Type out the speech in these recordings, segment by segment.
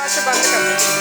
अच्छा बंद कर दो।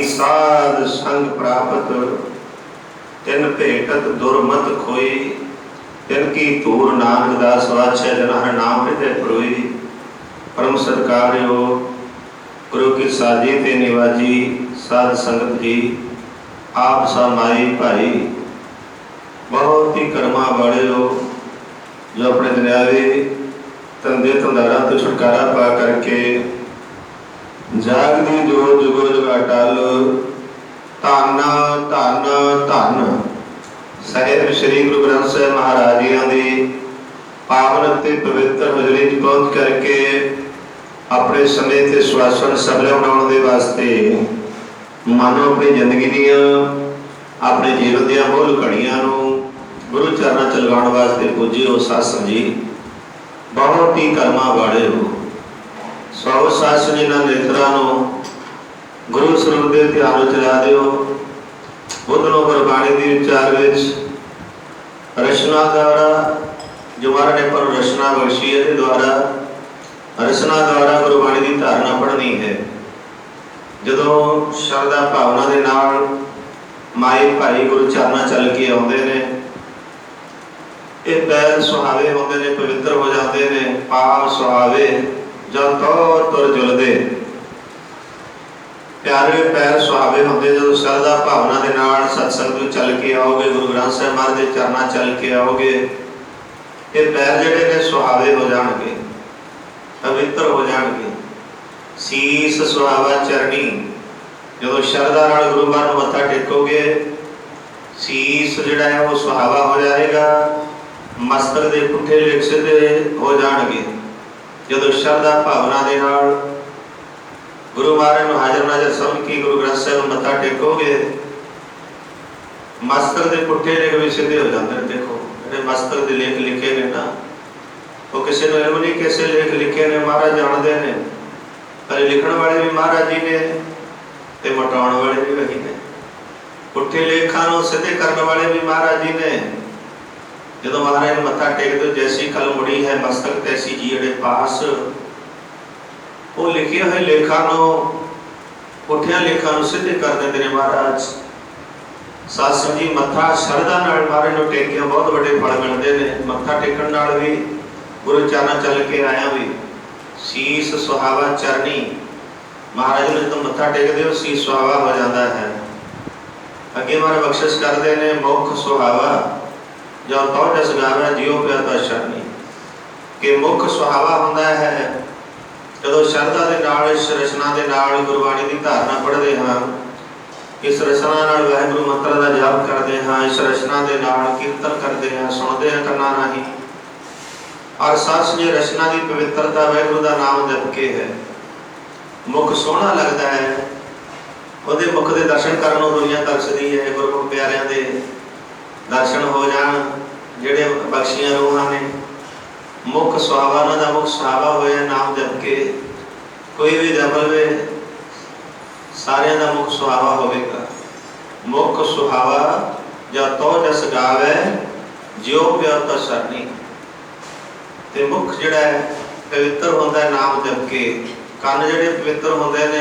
साध संग प्राप्त तिन भेटत दुर्मत खोई तिन की तूर नानक दास वाछे जन हर नाम हृदय परोई। परम सत्कार्यो गुरु की साजी ते निवाजी साध संगत जी आप समाई भाई बहुत ही कर्मा वाले हो जो अपने दुनियावी धंधे धंधारा तो छुटकारा पा करके जागदी जो जुगो जुगा टल धन धन धन साहिब श्री गुरु ग्रंथ साहिब महाराज जी की पावन ते पवित्र हजरी पहुंच करके अपने समय ते श्वासन सफल बनाने के वास्ते मानो अपनी जिंदगी दियां अपने जीवन दियां मूल घड़ियां गुरु चरणों च लगाने वास्ते पूजे हो सत्संग जी बहुत ही कर्मा वाले हो। सौ शासन इन्होंने नेत्रां गुरु स्वरूप के ध्यान चला दिओ। बुधनों गुरबाणी की विचार रचना द्वारा जो महाराज ने पर रचना बख्शी है द्वारा रचना द्वारा गुरबाणी की धारणा पढ़नी है। जदों शरदा भावना के नाल माई भाई गुरु चरणों चल के आते हैं ये पैर सुहावे होते हैं पवित्र हो जाते हैं पाप सुहावे जब तो तुर जुलदे प्यारे पैर सुहावे होंगे जो श्रद्धा भावना के नाल सत्संग चल के आओगे गुरु ग्रंथ साहिब महाराज के चरणों चल के आओगे ये पैर जिहड़े ने सुहावे हो जाएंगे पवित्र हो जाएंगे। सीस सुहावा चरनी जो श्रद्धा नाल गुरु बार मत्था टेकोगे सीस जिहड़ा है वो सुहावा हो जाएगा मस्तक के पुठे लेख सीधे हो जाएंगे। जो श्रद्धा भावना के नाल गुरु महाराज हाजर नाजर समझ के गुरु ग्रंथ साहिब मत्था टेकोगे मस्तक के पुठे लेख भी सीधे हो जाते हैं। देखो जो मस्तक के लेख लिखे ने ना वो किसी ने इल्म नहीं कैसे लेख लिखे ने महाराज जानते हैं पर लिखण वाले भी महाराज जी ने ते मटाउण वाले भी वही ने पुठे लेखा सीधे करने वाले भी महाराज जी ने। जो महाराज ने मत्था टेक दो जैसी कल मुड़ी है मस्तक तैसी जीड़े पास वो लिखे हुए लेखा पुठिया लेखा सीधे कर देते हैं महाराज। सत्संग जी मत्था श्रद्धा नाल महाराज ने टेकिया बहुत बड़े फल मिलते हैं। मत्था टेकन नाल भी गुरु चरण चल के आया भी शीस सुहावा चरनी महाराज ने जो मत्था टेकते हो शीस सुहावा हो जाता है। अगे महाराज बख्शिश करते हैं मुख सुहावा जो तो जस गावे जियो पिया तो शरणी कि मुख सुहावा होंदा है जो श्रद्धा के नाल इस रचना के नाल गुरबाणी की धारणा पढ़ते हाँ इस रचना नाल वाहिगुरु मंत्र का जाप करते हाँ इस रचना के नाल कीर्तन करते हैं सुनते हैं कन्ना राही और सच जी रचना की पवित्रता वाहिगुरु का नाम जप के है मुख सोहना लगता है ਉਹਦੇ मुख के दर्शन करने दुनिया तरसदी है। गुरमुख प्यारिਆਂ ਦੇ दर्शन हो जान ਜਿਹੜੇ बख्शियां रूहां ने मुख सुहावा उन्हां दा मुख सुहावा होया नाम जप के कोई भी जप लवे सारिਆਂ दा मुख सुहावा होवेगा। मुख सुहावा जब तो जस गावे जियो प्यो तो सरनी ते मुख जिहड़ा है पवित्र होंदा है नाम जप के। ਕੰਨ ਜਿਹੜੇ पवित्र होंदे ने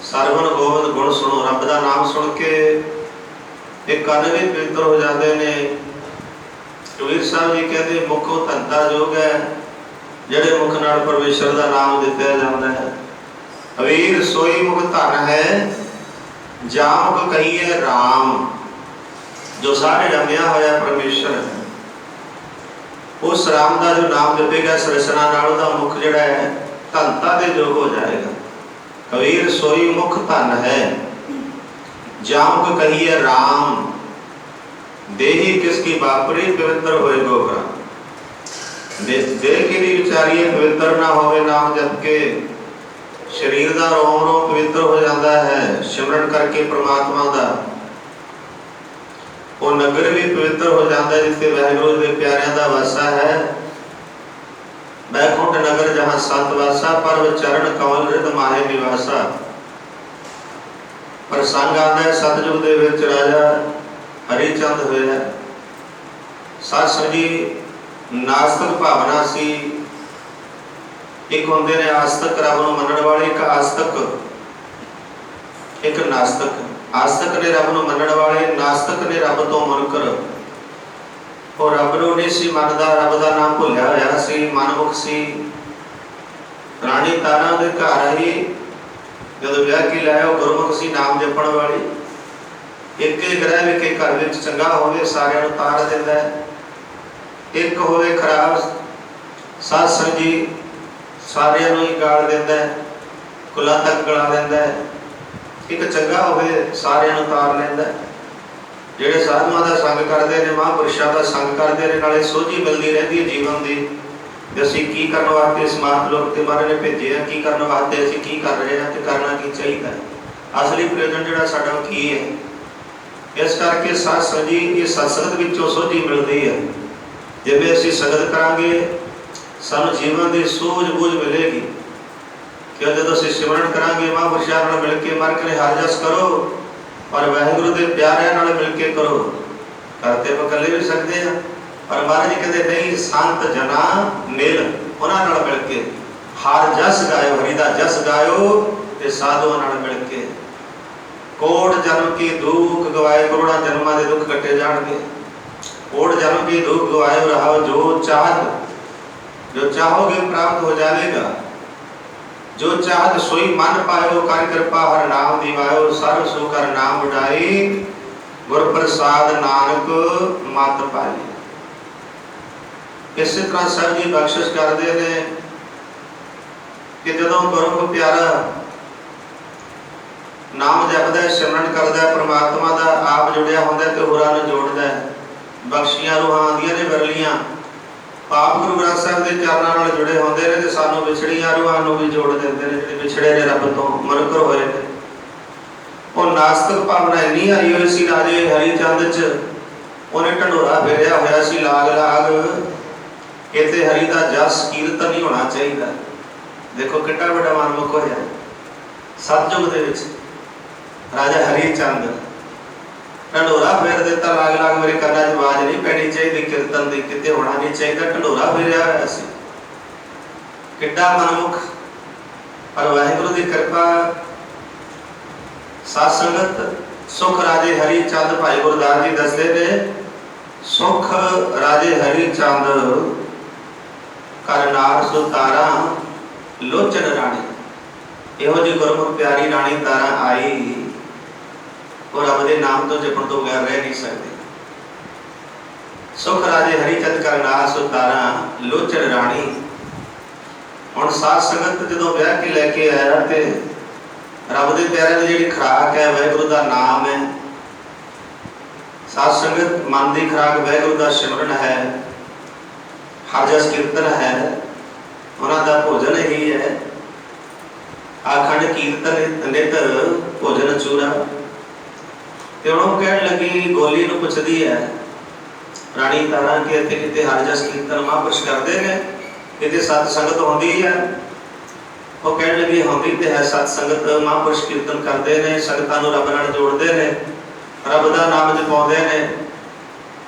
सरवण गोविंद गुण सुनो रब का नाम सुन के एक ਕੰਨ भी पवित्र हो जाते हैं। कबीर साहब जी कहते मुख धनता जोग है जेड़े मुख नाल परमेश्वर का नाम दिता जाता है। अवीर सोई मुख धन है जा मुख कहिए राम जो सारे रमिया होया परमेश्वर है। उस राम का जो नाम जपेगा इस रचना नाल उहदा मुख जिहड़ा है धनता के योग हो जाएगा। कबीर सोई मुख धन है जाम को कहिए राम, देही किसकी बापरी पवित्र होए गोबरा। देह की भी विचारिए पवित्र ना होवे नाम जप के, शरीर का रोम रोम पवित्र हो जाता है सिमरन करके परमात्मा का। वो नगर भी पवित्र हो जाता है जिथे वाहिगुरू के प्यारिਆਂ का वासा है। बैकुंठ नगर जहाँ सत वासा, पर चरण कमल रिद माहे निवासा। प्रसंग आता है सतयुग दे विच राजा हरिचंद होया। साध संगत जी नास्तिक भावना सी, एक होंदे ने आस्तिक रब नूं मनण वाले, एक आस्तिक एक नास्तिक। आस्तिक ने रब नूं मनण वाले, नास्तिक ने रब तो मुनकर। और रब नूं नहीं सी मनदा, रब दा नाम भुलिया होया सी, मनमुख सी। राणी तारा दे घर आई जदों विआह के लाया, गुरमुख सी नाम जपण वाली। एक ग्रह विखे घर विच चंगा होवे सारिआं नूं तार दिंदा है, एक होवे खराब साध संगत जी सारिआं नूं ही गाल दिंदा है, कुलां तक गला दिंदा है। एक चंगा होवे सारिआं नूं तार लैंदा है। ਜਿਹੜੇ ਸਾਧੂਆਂ ਦਾ ਸੰਗ ਕਰਦੇ ਨੇ, ਮਹਾਂਪੁਰਸ਼ਾਂ ਦਾ ਸੰਗ ਕਰਦੇ ਨੇ, ਨਾਲੇ ਸੋਝੀ ਮਿਲਦੀ ਰਹਿੰਦੀ ਹੈ ਜੀਵਨ ਦੀ ਕਿ ਅਸੀਂ ਕੀ ਕਰਨ ਵਾਸਤੇ ਇਸ ਮਾਤ ਲੋਕ ਤੇ ਮਹਾਰਾਜ ਨੇ ਭੇਜੇ ਆ, ਕੀ ਕਰਨ ਵਾਸਤੇ ਅਸੀਂ ਕੀ ਕਰ ਰਹੇ ਹਾਂ ਤੇ ਕਰਨਾ ਕੀ ਚਾਹੀਦਾ। ਅਸਲੀ ਪ੍ਰਯੋਜਨ ਜਿਹੜਾ ਸਾਡਾ ਕੀ ਹੈ। ਇਸ ਕਰਕੇ ਸਾਧ ਸੰਗਤ ਜੀ ਇਹ ਸਤਸੰਗ ਵਿੱਚੋਂ ਸੋਝੀ ਮਿਲਦੀ ਹੈ। ਜਿਵੇਂ ਅਸੀਂ ਸੰਗਤ ਕਰਾਂਗੇ ਸਾਨੂੰ ਜੀਵਨ ਦੀ ਸੂਝ-ਬੂਝ ਮਿਲੇਗੀ ਕਿ ਜਦੋਂ ਅਸੀਂ ਸਿਮਰਨ ਕਰਾਂਗੇ ਮਹਾਂਪੁਰਸ਼ਾਂ ਨਾਲ ਮਿਲ ਕੇ ਮਰ ਕੇ ਹਰ ਜਸ ਕਰੋ, पर वाहिगुरू के प्यारिਆਂ ਨਾਲ मिल के करो। करते तो कले भी सकते हैं, पर महाराज जी कहते नहीं संत जना मिल, उन्हां नाल मिल के हर जस गायो, हरि दा जस गायो ते साधुआं नाल मिल के। कोट जन्म की दुख गवाए, करोड़ां जन्मां दे दुख कटे जाणगे। कोट जन्म की दुख गवाए रहो, जो चाहत जो चाहोगे प्राप्त हो जाएगा। जो चाहत सोई मन पायो, कर कृपा हर नाम दिवायो। सर्व सुख हर नाम उडाई, गुर प्रसाद नानक मत पाई। इस तरह सब जी बख्शिश करते हैं कि जदों गुरमुख प्यारा नाम जपदा है, सिमरन करदा है परमात्मा का, आप जुड़िया होंदा ते होरां नूं जोड़दा है। बख्शियां रूहां आंदियां ने विरलियां, आप गुरु ग्रंथ साहिब के चरणों नाल जुड़े होंदे ने ते सानूं विछड़ियां रूहां नूं भी जोड़ दिंदे ने, जिहड़े विछड़े ने रब तो मुनकर होए ने। ਉਹ ਨਾਸਤਿਕ ਭਾਵਨਾ ਇੰਨੀ ਆਈ ਹੋਈ ਸੀ ਰਾਜੇ ਹਰੀਚੰਦ ਚ, ਉਹਨੇ ਢੰਡੋਰਾ ਫੇਰਿਆ ਹੋਇਆ ਸੀ ਲਾਗ ਲਾਗ, ਕਿਤੇ ਹਰੀ ਦਾ ਜਸ ਕੀਰਤਨ ਨਹੀਂ ਹੋਣਾ ਚਾਹੀਦਾ। ਦੇਖੋ ਕਿੰਨਾ ਵੱਡਾ ਮਨਮੁਖ ਹੋਇਆ ਸਤਜੁਗ ਦੇ ਵਿੱਚ ਰਾਜਾ ਹਰੀਚੰਦ। ਢੰਡੋਰਾ ਫੇਰ ਦਿੱਤਾ ਲਾਗ ਲਾਗ, ਮੇਰੇ ਕੰਨਾਂ 'ਚ ਆਵਾਜ਼ ਨਹੀਂ ਪੈਣੀ ਚਾਹੀਦੀ ਕੀਰਤਨ ਦੀ, ਕਿਤੇ ਹੋਣਾ ਨਹੀਂ ਚਾਹੀਦਾ। ਢੰਡੋਰਾ ਫੇਰਿਆ ਹੋਇਆ ਸੀ, ਕਿੱਡਾ ਮਨਮੁਖ। ਪਰ ਵਾਹਿਗੁਰੂ ਦੀ ਕਿਰਪਾ साध संगत सुख राजे हरिचंद भाई गुरदास जी दसते ने, सुख राजे हरिचंद करनार सुतारा लोचन राणी। इहो जी गुरमुख प्यारी राणी तारा आई और रब दे नाम तो जपण तो बगैर रह नहीं सकते। सुख राजे हरिचंद करनार सुतारा लोचन राणी। हुण साध संगत जदों ब्याह के लैके आया ते रब दे प्यारिਆਂ ਦੀ ਜਿਹੜੀ ਖੁਰਾਕ ਹੈ ਵਾਹਿਗੁਰੂ ਦਾ ਨਾਮ ਹੈ। ਸਾਧ ਸੰਗਤ ਮਨ ਦੀ ਖੁਰਾਕ ਵਾਹਿਗੁਰੂ ਦਾ ਸਿਮਰਨ ਹੈ, ਹਰ ਜਸ ਕੀਰਤਨ ਹੈ, ਉਹਨਾਂ ਦਾ ਭੋਜਨ ਹੀ ਹੈ। ਆਖੰਡ ਕੀਰਤਨ ਨਿਤ ਭੋਜਨ ਚੂਰਾ। ਤੇ ਉਹਨੂੰ ਕਹਿਣ ਲੱਗੀ, ਗੋਲੀ ਨੂੰ ਪੁੱਛਦੀ ਹੈ ਰਾਣੀ ਤਾਰਾ ਕਿ ਇੱਥੇ ਕਿਤੇ ਹਰ ਜਸ ਕੀਰਤਨ ਮਹਾਂਪੁਰਸ਼ ਕਰਦੇ ਨੇ, ਕਿਤੇ ਸਤ ਸੰਗਤ ਹੁੰਦੀ ਹੈ? वो कह लगी होंगी तो है, सत संगत महापुरुष कीर्तन करते हैं, संगतां नूं रब नाल जोड़ते हैं, रब दा नाम जपाउंदे ने।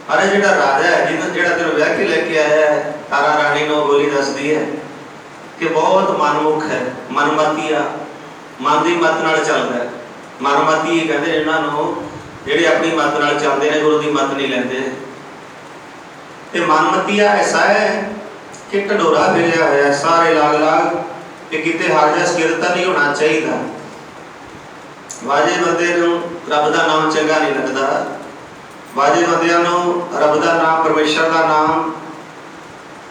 अरे जिहड़ा राजा है जिहड़ा तेरे विआह के लेके आया है, तारा रानी नूं गोली दसदी है कि बहुत मनमुख है, मनमतिया, मन दी मत नाल चलदा है। मनमती कहंदे इन्हां नूं जिहड़े अपनी मत नाल चलदे ने, गुरु दी मत नहीं लैंदे। ते मनमतिया ऐसा है कि ढंडोरा फिरिया होया सारे लाग लाग कि किते हर जस कीर्तन नहीं होना चाहिए। वाजे बंदे नूं रब दा नाम चंगा नहीं लगता। वाजे बंदियां नूं रब दा नाम, परमेश्वर दा नाम,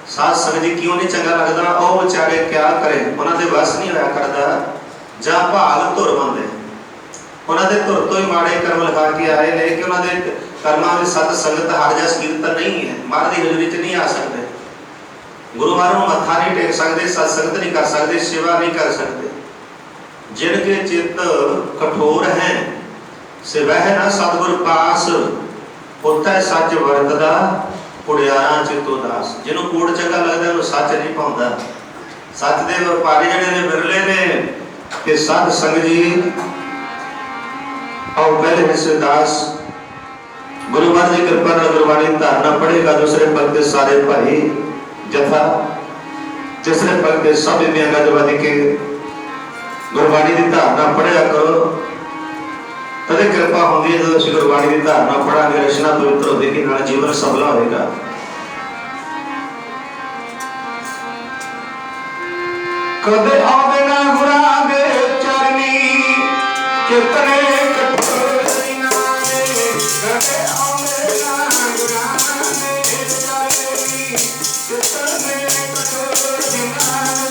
साध संगत जी क्यों नहीं चंगा लगता? वो बेचारे क्या करें, उन्हां दे वस नहीं होया करदा। जां भाग धुर बंदे ਉਹਨਾਂ ਦੇ ਧੁਰ ਤੋਂ ਹੀ ਮਾੜੇ ਕਰਮ ਲਿਖਾ ਕੇ ਆਏ ਨੇ ਕਿ ਉਹਨਾਂ ਦੇ ਕਰਮਾਂ ਵਿੱਚ ਸਤ ਸੰਗਤ ਹਰ ਜਸ ਕੀਰਤਨ ਨਹੀਂ ਹੈ, ਮਹਾਰਾਜ ਦੀ ਹਜ਼ੂਰੀ 'ਚ ਨਹੀਂ ਆ ਸਕਦੇ, ਗੁਰੂ ਮਹਾਰਾਜ ਨੂੰ ਮੱਥਾ ਨਹੀਂ ਟੇਕ ਸਕਦੇ, ਸਤ ਸੰਗਤ ਨਹੀਂ ਕਰ ਸਕਦੇ, ਸੇਵਾ ਨਹੀਂ ਕਰ ਸਕਦੇ। ਜਿਨਕੇ ਚਿੱਤ ਕਠੋਰ ਹੈ ਸੇ ਵਹਿ ਨਾ ਸਤਿਗੁਰ ਪਾਸ, ਉੱਥੇ ਸੱਚ ਵਰਤਦਾ ਕੁੜਿਆਰਾਂ ਚਿੱਤ ਉਦਾਸ। ਜਿਹਨੂੰ ਕੂੜ ਚੰਗਾ ਲੱਗਦਾ ਉਹਨੂੰ ਸੱਚ ਨਹੀਂ ਪਾਉਂਦਾ। ਸੱਚ ਦੇ ਵਪਾਰੀ ਜਿਹੜੇ ਨੇ ਵਿਰਲੇ ਨੇ ਕਿ ਸਾਧ ਸੰਗਤ ਜੀ ਆਓ ਪਹਿਲੇ ਹਿੱਸੇਦਾਸ ਗੁਰੂ ਮਹਾਰਾਜ ਦੀ ਕਿਰਪਾ ਨਾਲ ਗੁਰਬਾਣੀ ਧਾਰਨਾ ਪੜੇਗਾ। ਦੂਸਰੇ ਪਦ ਦੇ ਸਾਰੇ ਭਾਈ ਜਥਾ, ਤੀਸਰੇ ਪਦ ਦੇ ਸਭ ਬੀਬੀਆਂ ਗੱਜਵਾਦੀ ਕੇ ਗੁਰਬਾਣੀ ਦੀ ਧਾਰਨਾ ਪੜਿਆ ਕਰੋ। ਤਦੇ ਕਿਰਪਾ ਹੁੰਦੀ ਹੈ ਜਦੋਂ ਅਸੀਂ ਗੁਰਬਾਣੀ ਦੀ ਧਾਰਨਾ ਪੜਾਂਗੇ, ਰਚਨਾ ਪਵਿੱਤਰ ਹੋਵੇਗੀ, ਨਾਲ ਜੀਵਨ ਸਫਲਾ ਹੋਵੇਗਾ। ਕਦੇ ਆਵੇ ਨਾ ਗੁਰਾਂ ਦੇ ਚਰਨੀ ਕਿਤਨੇ ਕਠੋਰ ਨਾਲੇ, ਕਦੇ ਆਵੇ ਨਾ ਗੁਰਾਂ ਦੇ ਚਰਨੀ ਕਿਤਨੇ ਕਠੋਰ ਨਾਲੇ।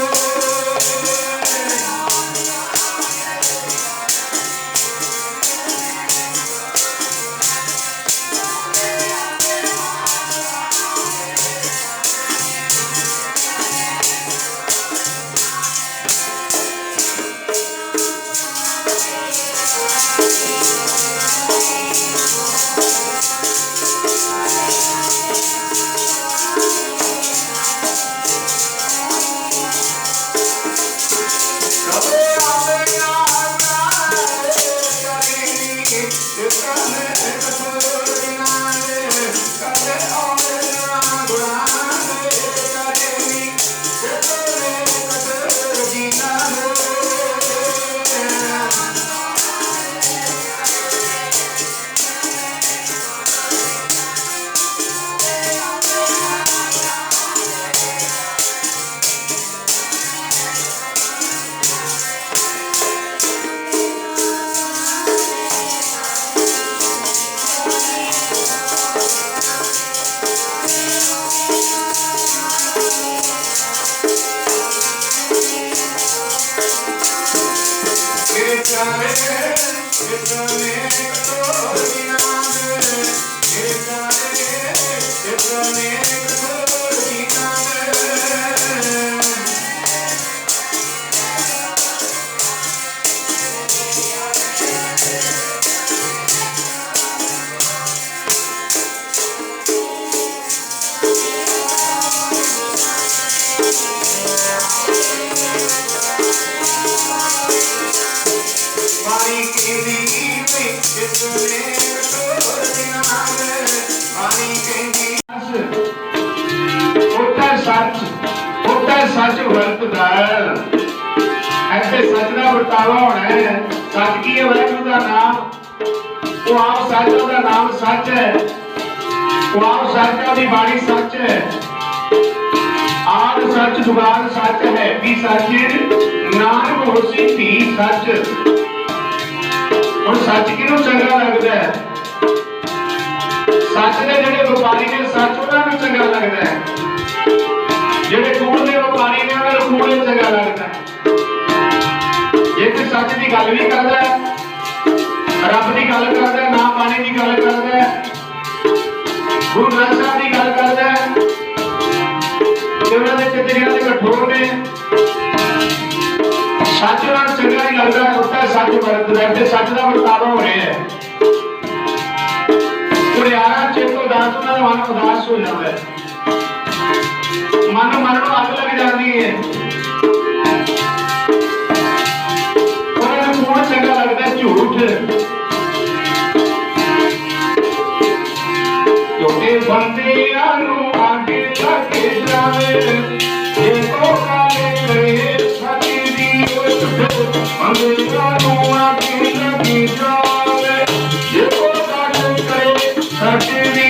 सच वरतदा ऐसे सच का बर्तावा होना है। सच की है? वाहिगुरू का नाम, वो आप सच, उसका नाम सच है, वो आप सच है, उसकी बाणी सच है, आद सच जुबान सच है, भी सच नानक होसी भी सच। और सच किनू चंगा लगता है? सच के जेडे व्यापारी ने सच उन्होंने चंगा लगता है, जेडे कूड़ के व्यापारी ने उन्होंने कूड़ चंगा लगता है। एक सच की गल भी करता है, रब की गल करता है, नाम पाने की गल करता है, गुरु ग्रंथ साहब की गल करता है, उन्होंने चित्त कठोर ने सच उन्होंने चंगा नहीं लगता है, उसका सच वरतदा, सच का बर्तावा हो रहा है। कुड़ियारा चित्त उदास, उन्होंने मन उदास हो जाता है, मन मरण अग लग जाती है, उन्होंने कूड़ चंगा लगता है, झूठ झूठे बंदियां नूं आगे लगे जावे, देखो काले करे सच दी बंदियां नूं आगे लगे जावे, देखो काले करे सच दी।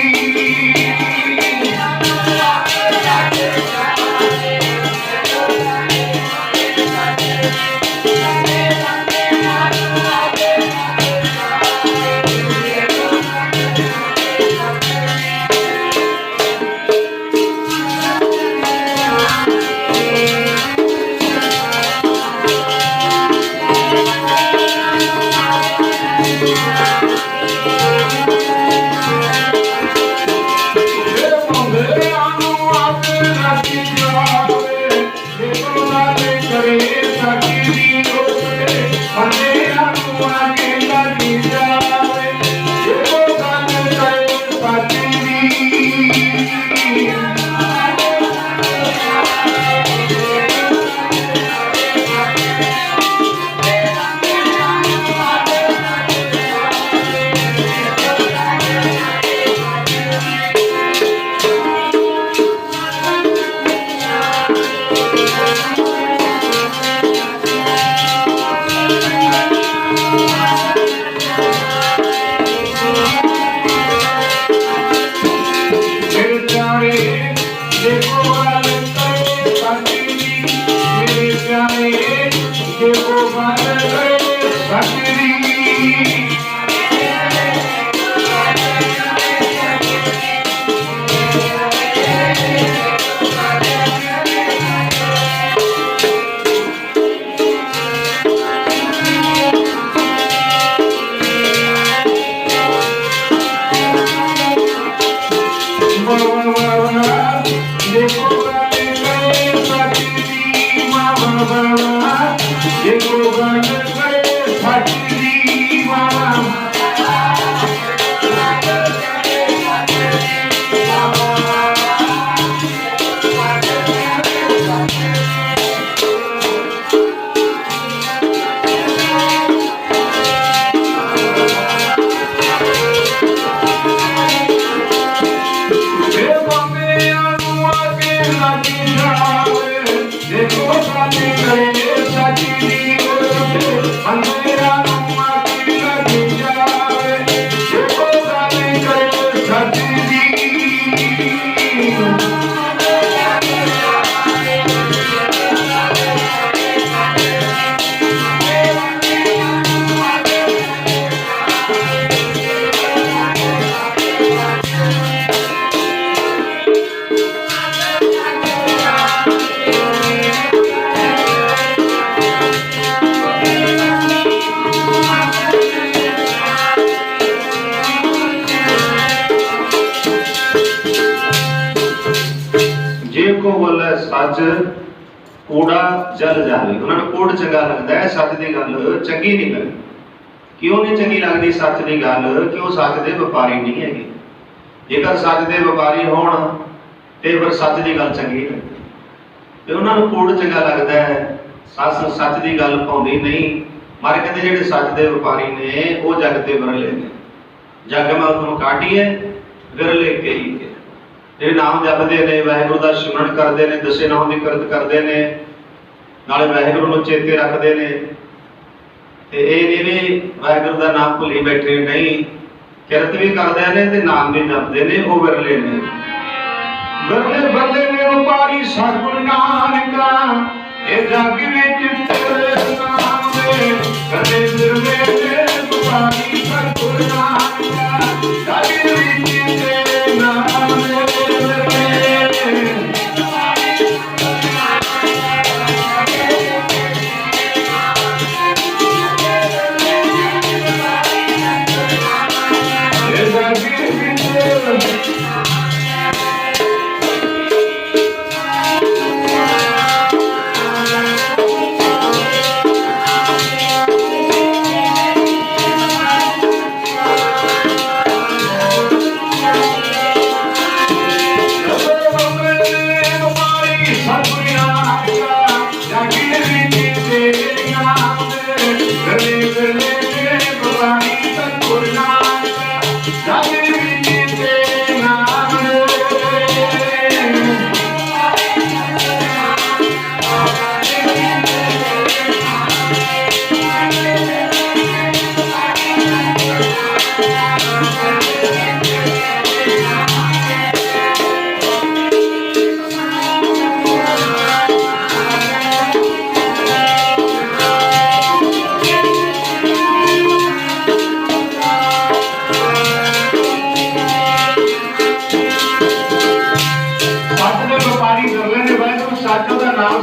देखो गल करे सच दी मेरे प्यारे, देखो गल करे सच दी। सच कूड़ा जल जाए, उन्होंने कूड़ चंगा लगता है, सच की गल चंगी नहीं लगती। क्यों नहीं चंगी लगती सच की गल? कि वो सच के व्यापारी नहीं है। जेकर सच के व्यापारी होण तो फिर सच की गल चंगी लगती, तो उन्होंने कूड़ चंगा लगता है, सच की गल पाउंदी नहीं। मारे कहते जिहड़े सच के व्यापारी ने वो जग ते विरले ने, जग में तुम काटिए विरले कई के ਜਿਹੜੇ ਨਾਮ ਜਪਦੇ ਨੇ, ਵਾਹਿਗੁਰੂ ਦਾ ਸਿਮਰਨ ਕਰਦੇ ਨੇ, ਦਸੇ ਨਾਮ ਦੀ ਕਿਰਤ ਕਰਦੇ ਨੇ, ਨਾਲੇ ਵਾਹਿਗੁਰੂ ਨੂੰ ਚੇਤੇ ਰੱਖਦੇ ਨੇ। ਤੇ ਇਹ ਨਹੀਂ ਵੀ ਵਾਹਿਗੁਰੂ ਦਾ ਨਾਮ ਭੁੱਲੀ ਬੈਠੇ, ਨਹੀਂ, ਕਿਰਤ ਵੀ ਕਰਦੇ ਨੇ ਤੇ ਨਾਮ ਵੀ ਜਪਦੇ ਨੇ, ਉਹ ਵਿਰਲੇ ਨੇ। ਵਿਰਲੇ ਵਿਰਲੇ ਨੇ ਵਪਾਰੀ ਸਤਿਗੁਰੂ ਨਾਨਕਾ, ਇਹ ਜਗ ਵਿੱਚ ਤੇਰੇ ਨਾਮ ਦੇ ਕਦੇ ਵਿਰਲੇ ਨੇ ਵਪਾਰੀ ਸਤਿਗੁਰੂ ਨਾਨਕਾ, ਜਗ ਵਿੱਚ ਤੇਰੇ ਨਾਮ ਦੇ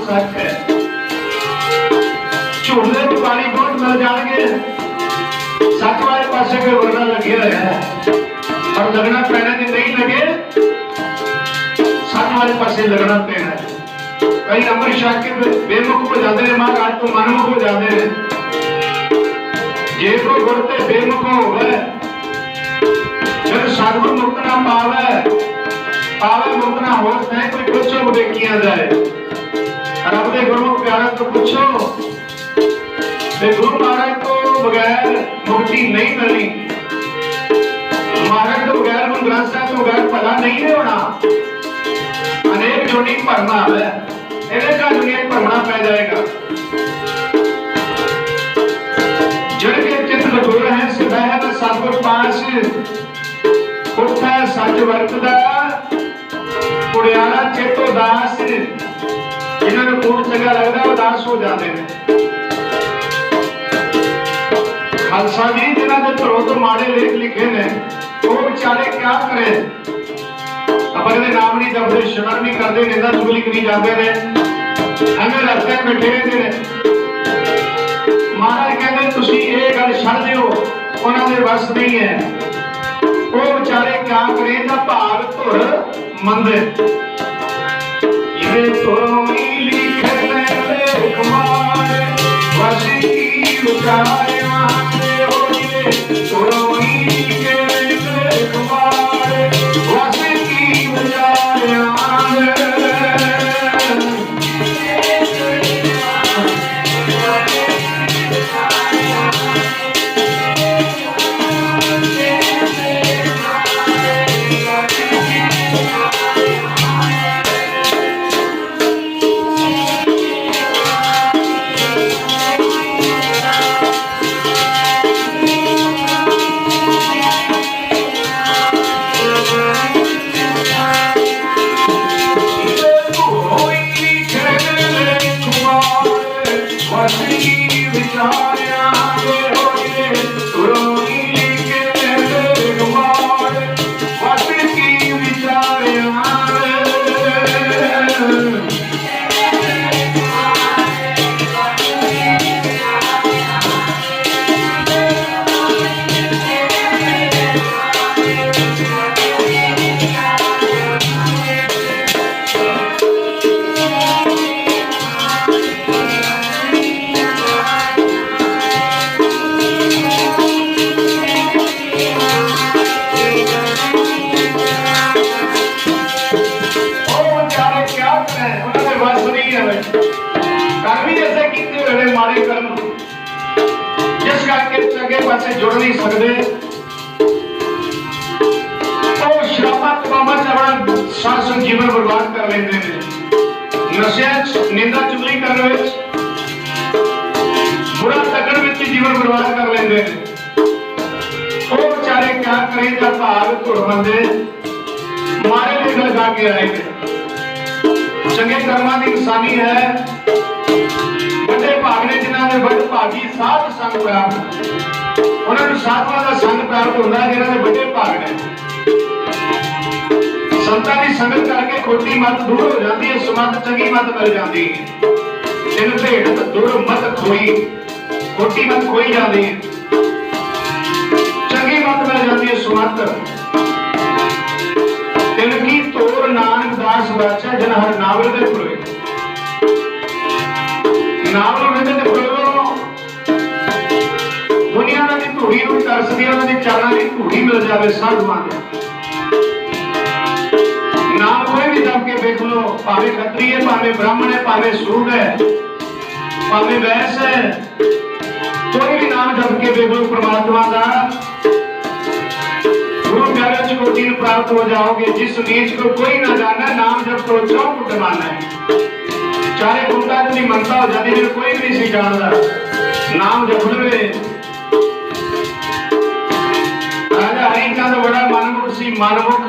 सच है। झूठ के व्यापारी बहुत मिल जाएंगे, सच वाले पासे कोई वरना लगे हुए है, और लगना पैना जो नहीं लगे सच वाले पासे लगना पैना। कई अमृत छक के बेमुख हो जाते हैं, महाराज तो मनमुख हो जाते हैं। जे को गुर ते बेमुख होवे फिर सतगुर मुक्त ना पावे, पावे मुक्त ना हो सके। कोई पूछो देखिया जाए रब दे गुरु प्यारा तो पूछो, गुरु महाराज तो बगैर मुक्ति नहीं मिलनी, महाराज तो बगैर गुरु ग्रंथ साहब तो बगैर भला नहीं होना। अनेक जोड़ी भरना है, इन्हें का दुनिया भरना पै जाएगा। जड़ के चित्त कठोर है, सदा है सतगुर पास उठता सच वरतदा, कुड़ियाला चेतो उदास जिन्होंने कूड़ चंगा लगता उदास हो जाते हैं। खालसा जी जिन्होंने घरों तो माड़े लेख लिखे ने वो बेचारे क्या करें, अपने नाम नहीं जपते, शरण नहीं करते, निंदा चुगली करी जाते हैं, एवं रस्ते बैठे रहते हैं। महाराज कहते तुसी ये गल छड़ दिओ, उन्होंने बस नहीं है। वो बेचारे क्या करें दा भाग धुर मंदे ये तोई लिखे लेख मारे वसी उतारिया दे हो ये तोई लिखे लेख मारे वसी उतारिया जुड़ नहीं सकते। सारा जीवन बर्बाद कर लेते हैं, नशे निंदा चुगली करने बुरा तकड़ में जीवन बर्बाद कर लेते हैं। वो बेचारे क्या करें जब भाग धुर बंदे मारे लेख लगा के आए थे। चंगे कर्मां की निशानी है बड़े भाग ने जिन्होंने बड़े भागी साध संग प्राप्त, उन्होंने साधुओं का संग प्राप्त होता है जिन्होंने बड़े भाग ने। संतां की संगत करके खोटी मत दूर हो जाती है, सुमत चंगी मत मिल जाती है। जिन भेड़ दूर मत खोई, खोटी मत खोई जाती है, चंगी मत मिल जाती है सुमत। तिनकी तोर नानक दास बाचा जन हर नावल दे पुरे, नावल में दे पुरे दुनिया की धूड़ी तरसदी, उन्होंने चरणों की धूड़ी मिल जाए साधुआं दे नाम। कोई भी जप के देख लो, भावे खत्री है, भावे ब्राह्मण है, भावे सूद है, भावे वैस है, कोई भी नाम जप के देख लो परमात्मा का गुरु प्यारे चकोटी प्राप्त हो जाओगे। जिस नीच को कोई ना जाना, नाम जप करो चौमुख माना है। चारे गुंडा की मनता हो जाती है, कोई भी नहीं जानता नाम जप लो। राजा हरि का तो बड़ा मनमुख सी, मनमुख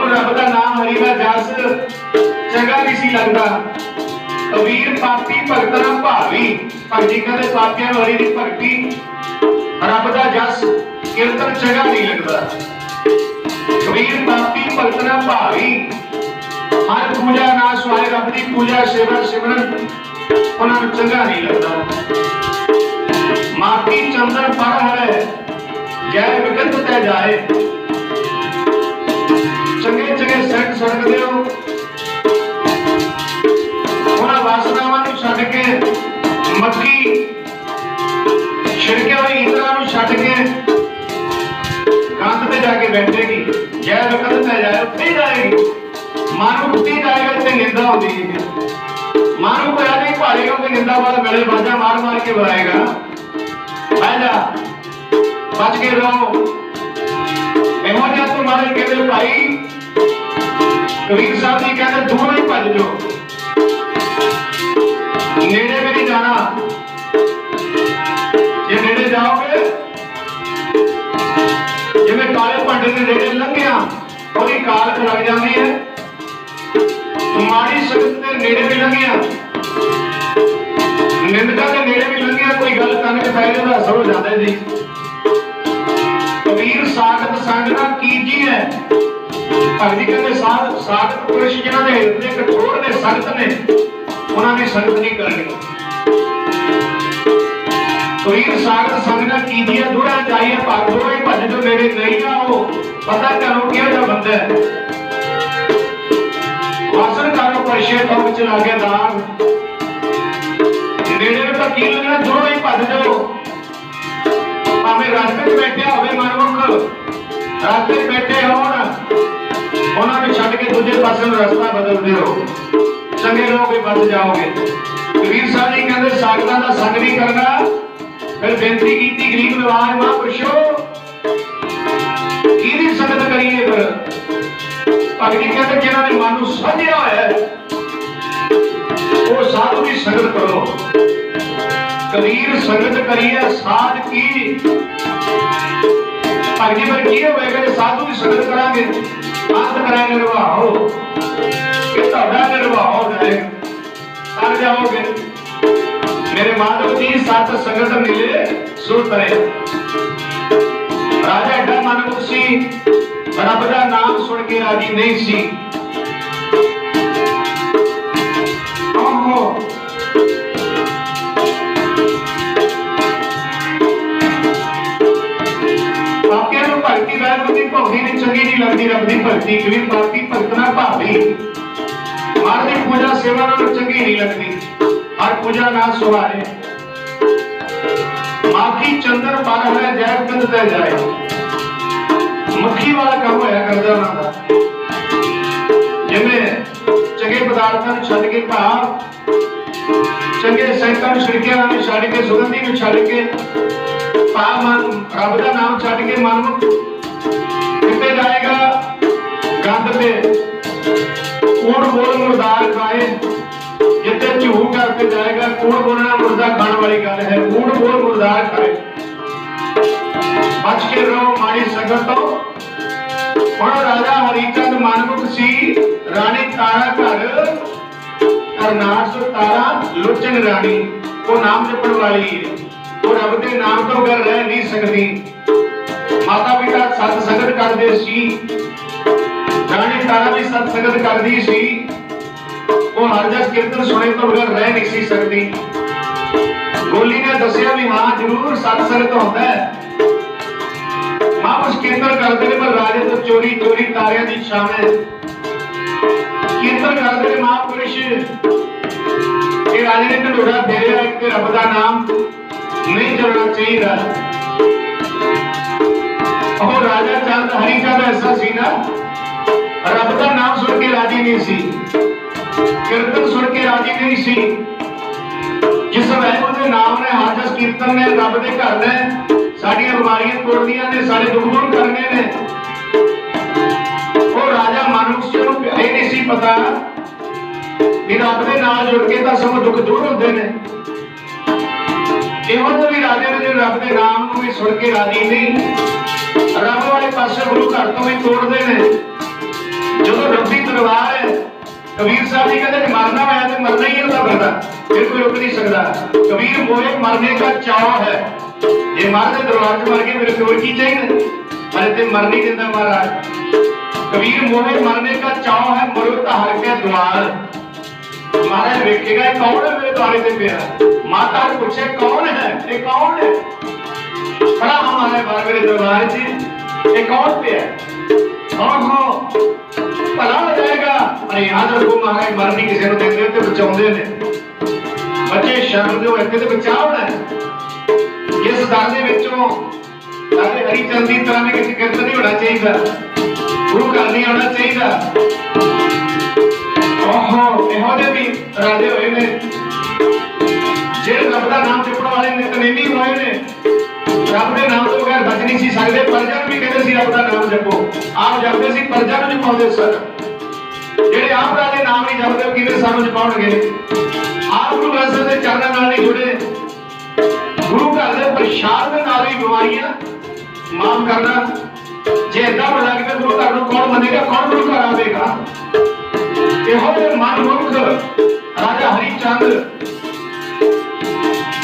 रब का नाम हरि का जस चंगा नहीं सी लगता। कबीर पापी भगत ना भावी, भगती कहते पापियां हरि की भगती, रब का जस कीर्तन चंगा नहीं लगता। कबीर पापी भगत ना भावी, हर पूजा ना सुहाए, रब की पूजा सेवा सिमरन उन्होंने चंगा नहीं लगता। माटी चंदन पर है जय विगत तै जाए, चंगे चंगे सेट सड़कते हो उन्होंने वासनावां नूं छड्ड के, मक्खी छिड़के हुए ईंधनां नूं छड्ड के गंद पे जाके बैठेगी। जय विगत तै जाए, उत्थे जाएगी। मानू उत्थे जाएगा जिथे निंदा होती है। मानू को याद नहीं भाड़ेगा कि निंदा वाला गले बाजा मार मार के बुलाएगा, बह जा बच के रहो। तुम्हारे कहते भाई कबीर साहब जी कहते दूर ही भज जाओ, नेड़े में नहीं जाना। जे नेड़े जाओगे, जिवें काले भांडे के नेड़े लंघिया ओदी काल लग जाती है, संगत के नेड़े भी लंघिया, निंदका के नेड़े भी लंघिया, कोई गल कन के पै जाए असर हो जाता है जी। कबीर सागत संग ना कीजी है। भगती कहते सागत पुरुष जिन्हां दे हिरदे कठोर ने सख्त ने उन्हां दी संगत नहीं करनी। कबीर सागत संग ना कीजिए दूरा जाइए भाग दूरा ही भज जो नेड़े नहीं आओ। पता करो किहड़ा जिहा बंदा है। वासन करो परशे तो विच लागे दाग, नेड़े में तो की लगना दूरा ही भज जाओ। भावें रास्ते बैठे होवे मनमुख, रास्ते बैठे होण उन्होंने छड़ के दूजे पासे रास्ता बदलते हो, चंगे लोग बच जाओगे। कबीर साहब जी कहते सागता का संग नहीं करना। फिर बेनती की गरीब नवाज महापुरुषो की संगत करिए। फिर भगती कहते जिन्होंने मन को समझिया होया वो साधु की संगत करो। कबीर संगत करिए साध की। भगती फिर की होगा साधु की संगत करांगे अंत कराए निर्वाह हो कि ਤੁਹਾਡਾ निर्वाह हो जाए कर जाओगे। मेरे माधव जी सत संगत मिले सुर करे। राजा एडा मनमुख सी, रब का नाम सुन के राजी नहीं सी। भगती वैगुरु भौरी ने चंगी नहीं लगती रब की भगती। कबीर पापी भगत ना भावी, हर दी पूजा सेवा नाल चंगी नहीं लगती। हर पूजा ना सुहारे, माखी चंदन पर है जय कंद ते जाए। मक्खी वाला काम होया करदा उन्हां दा। जिवें चंगे पदार्थां नूं छड्ड के भाव चंगे सैंतां नूं छिड़किया नूं छड्ड के सुगंधी नूं छड्ड के भाव मन रब दा नाम छड्ड के मनमुख किते जाएगा गंद पे कूड़ बोल मुर्दार खाए। जिते झूठ करके जाएगा कूड़ बोलना मुर्दा खाने वाली गल है। कूड़ बोल मुर्दार खाए। बच के रहो माड़ी संगत तो। हुण राजा हरिचंद मनमुख सी, रानी तारा घर करनास तारा लोचन रानी। वो नाम जपण वाली है, वो रब के नाम तो बगैर रह नहीं सकती। माता पिता सत संगत करते सी, रानी तारा भी सत संगत करती सी। वो हर जस कीर्तन सुने तो बगैर रह नहीं सी सकती। गोली ने दसिया भी हाँ जरूर सत संगत होता है। महापुरुष कीर्तन करते हैं पर राजे तो चोरी चोरी तारियां की शामें कीर्तन करते हैं महापुरुष। ये राजे ने ढोड़ा फेरिया एक रब का नाम नहीं चलना चाहिए। और राजा चंद हरिचंद ऐसा सी ना, रब का नाम सुन के राजी नहीं सी, कीर्तन सुन के राजी नहीं सी। जिस वैगुरु के नाम ने हर जस कीर्तन ने रब के घर ने साडियां बीमारियां तोड़नियां ने, साडे दुख दूर करने ने। वो राजा मनमुख नूं ये नहीं सी पता कि रब के नाल जुड़ के तां सब दुख दूर होंदे ने। इहो जिहे भी राजे ने रब के नाम नूं भी सुन के राजी नहीं, रब वाले पासे गुरु घर तो भी तोड़ते हैं। जो रब्बी तलवार है, कबीर साहब जी कहते मरना है तो मरना ही होता बंदा, फिर कोई रुक नहीं सकता। कबीर मोहे मरने का चाव है। ये मारने दरबार से मर गए मेरे को की चाहिए, अरे ते मर नहीं देता महाराज। कबीर मोहे मरने का चाव है, मरो तो हर के द्वार। महाराज वेखेगा कौन है मेरे द्वारे पे पिया। माता ने पूछे कौन है, ये कौन है खड़ा हमारे बार मेरे दरबार से, ये कौन पे है। कौन हो भला हो जाएगा। अरे याद रखो महाराज मरनी किसी को देते तो बचाते ने। बच्चे शर्म जो इतने तो बचाव है। इस दर दे विचों राजे हरिचंद की तरह में किसी कीर्तन नहीं होना चाहिए, गुरु घर नहीं आना चाहिए। ओहो इहो जे भी राजे होए ने, जे रब का नाम जपण वाले ने तनेमी होए ने। रब के नाम तो बगैर बच नहीं सी सकते। प्रजा भी कहते सी रब का नाम जपो, आप जपते सी प्रजा नूं जपाउंदे सन। जेड़े आप राजे नाम नहीं जपदे वो किवें सानूं जपाउणगे। आप गुरु ग्रंथ दे चरणां नाल नहीं जुड़े, गुरु घर दे प्रसाद दे नाल ही बीमारियां माफ करना। जे इदां हो लगे गुरु घर नूं कौन मनेगा, कौन गुरु घर आवेगा। इहो जे मनमुख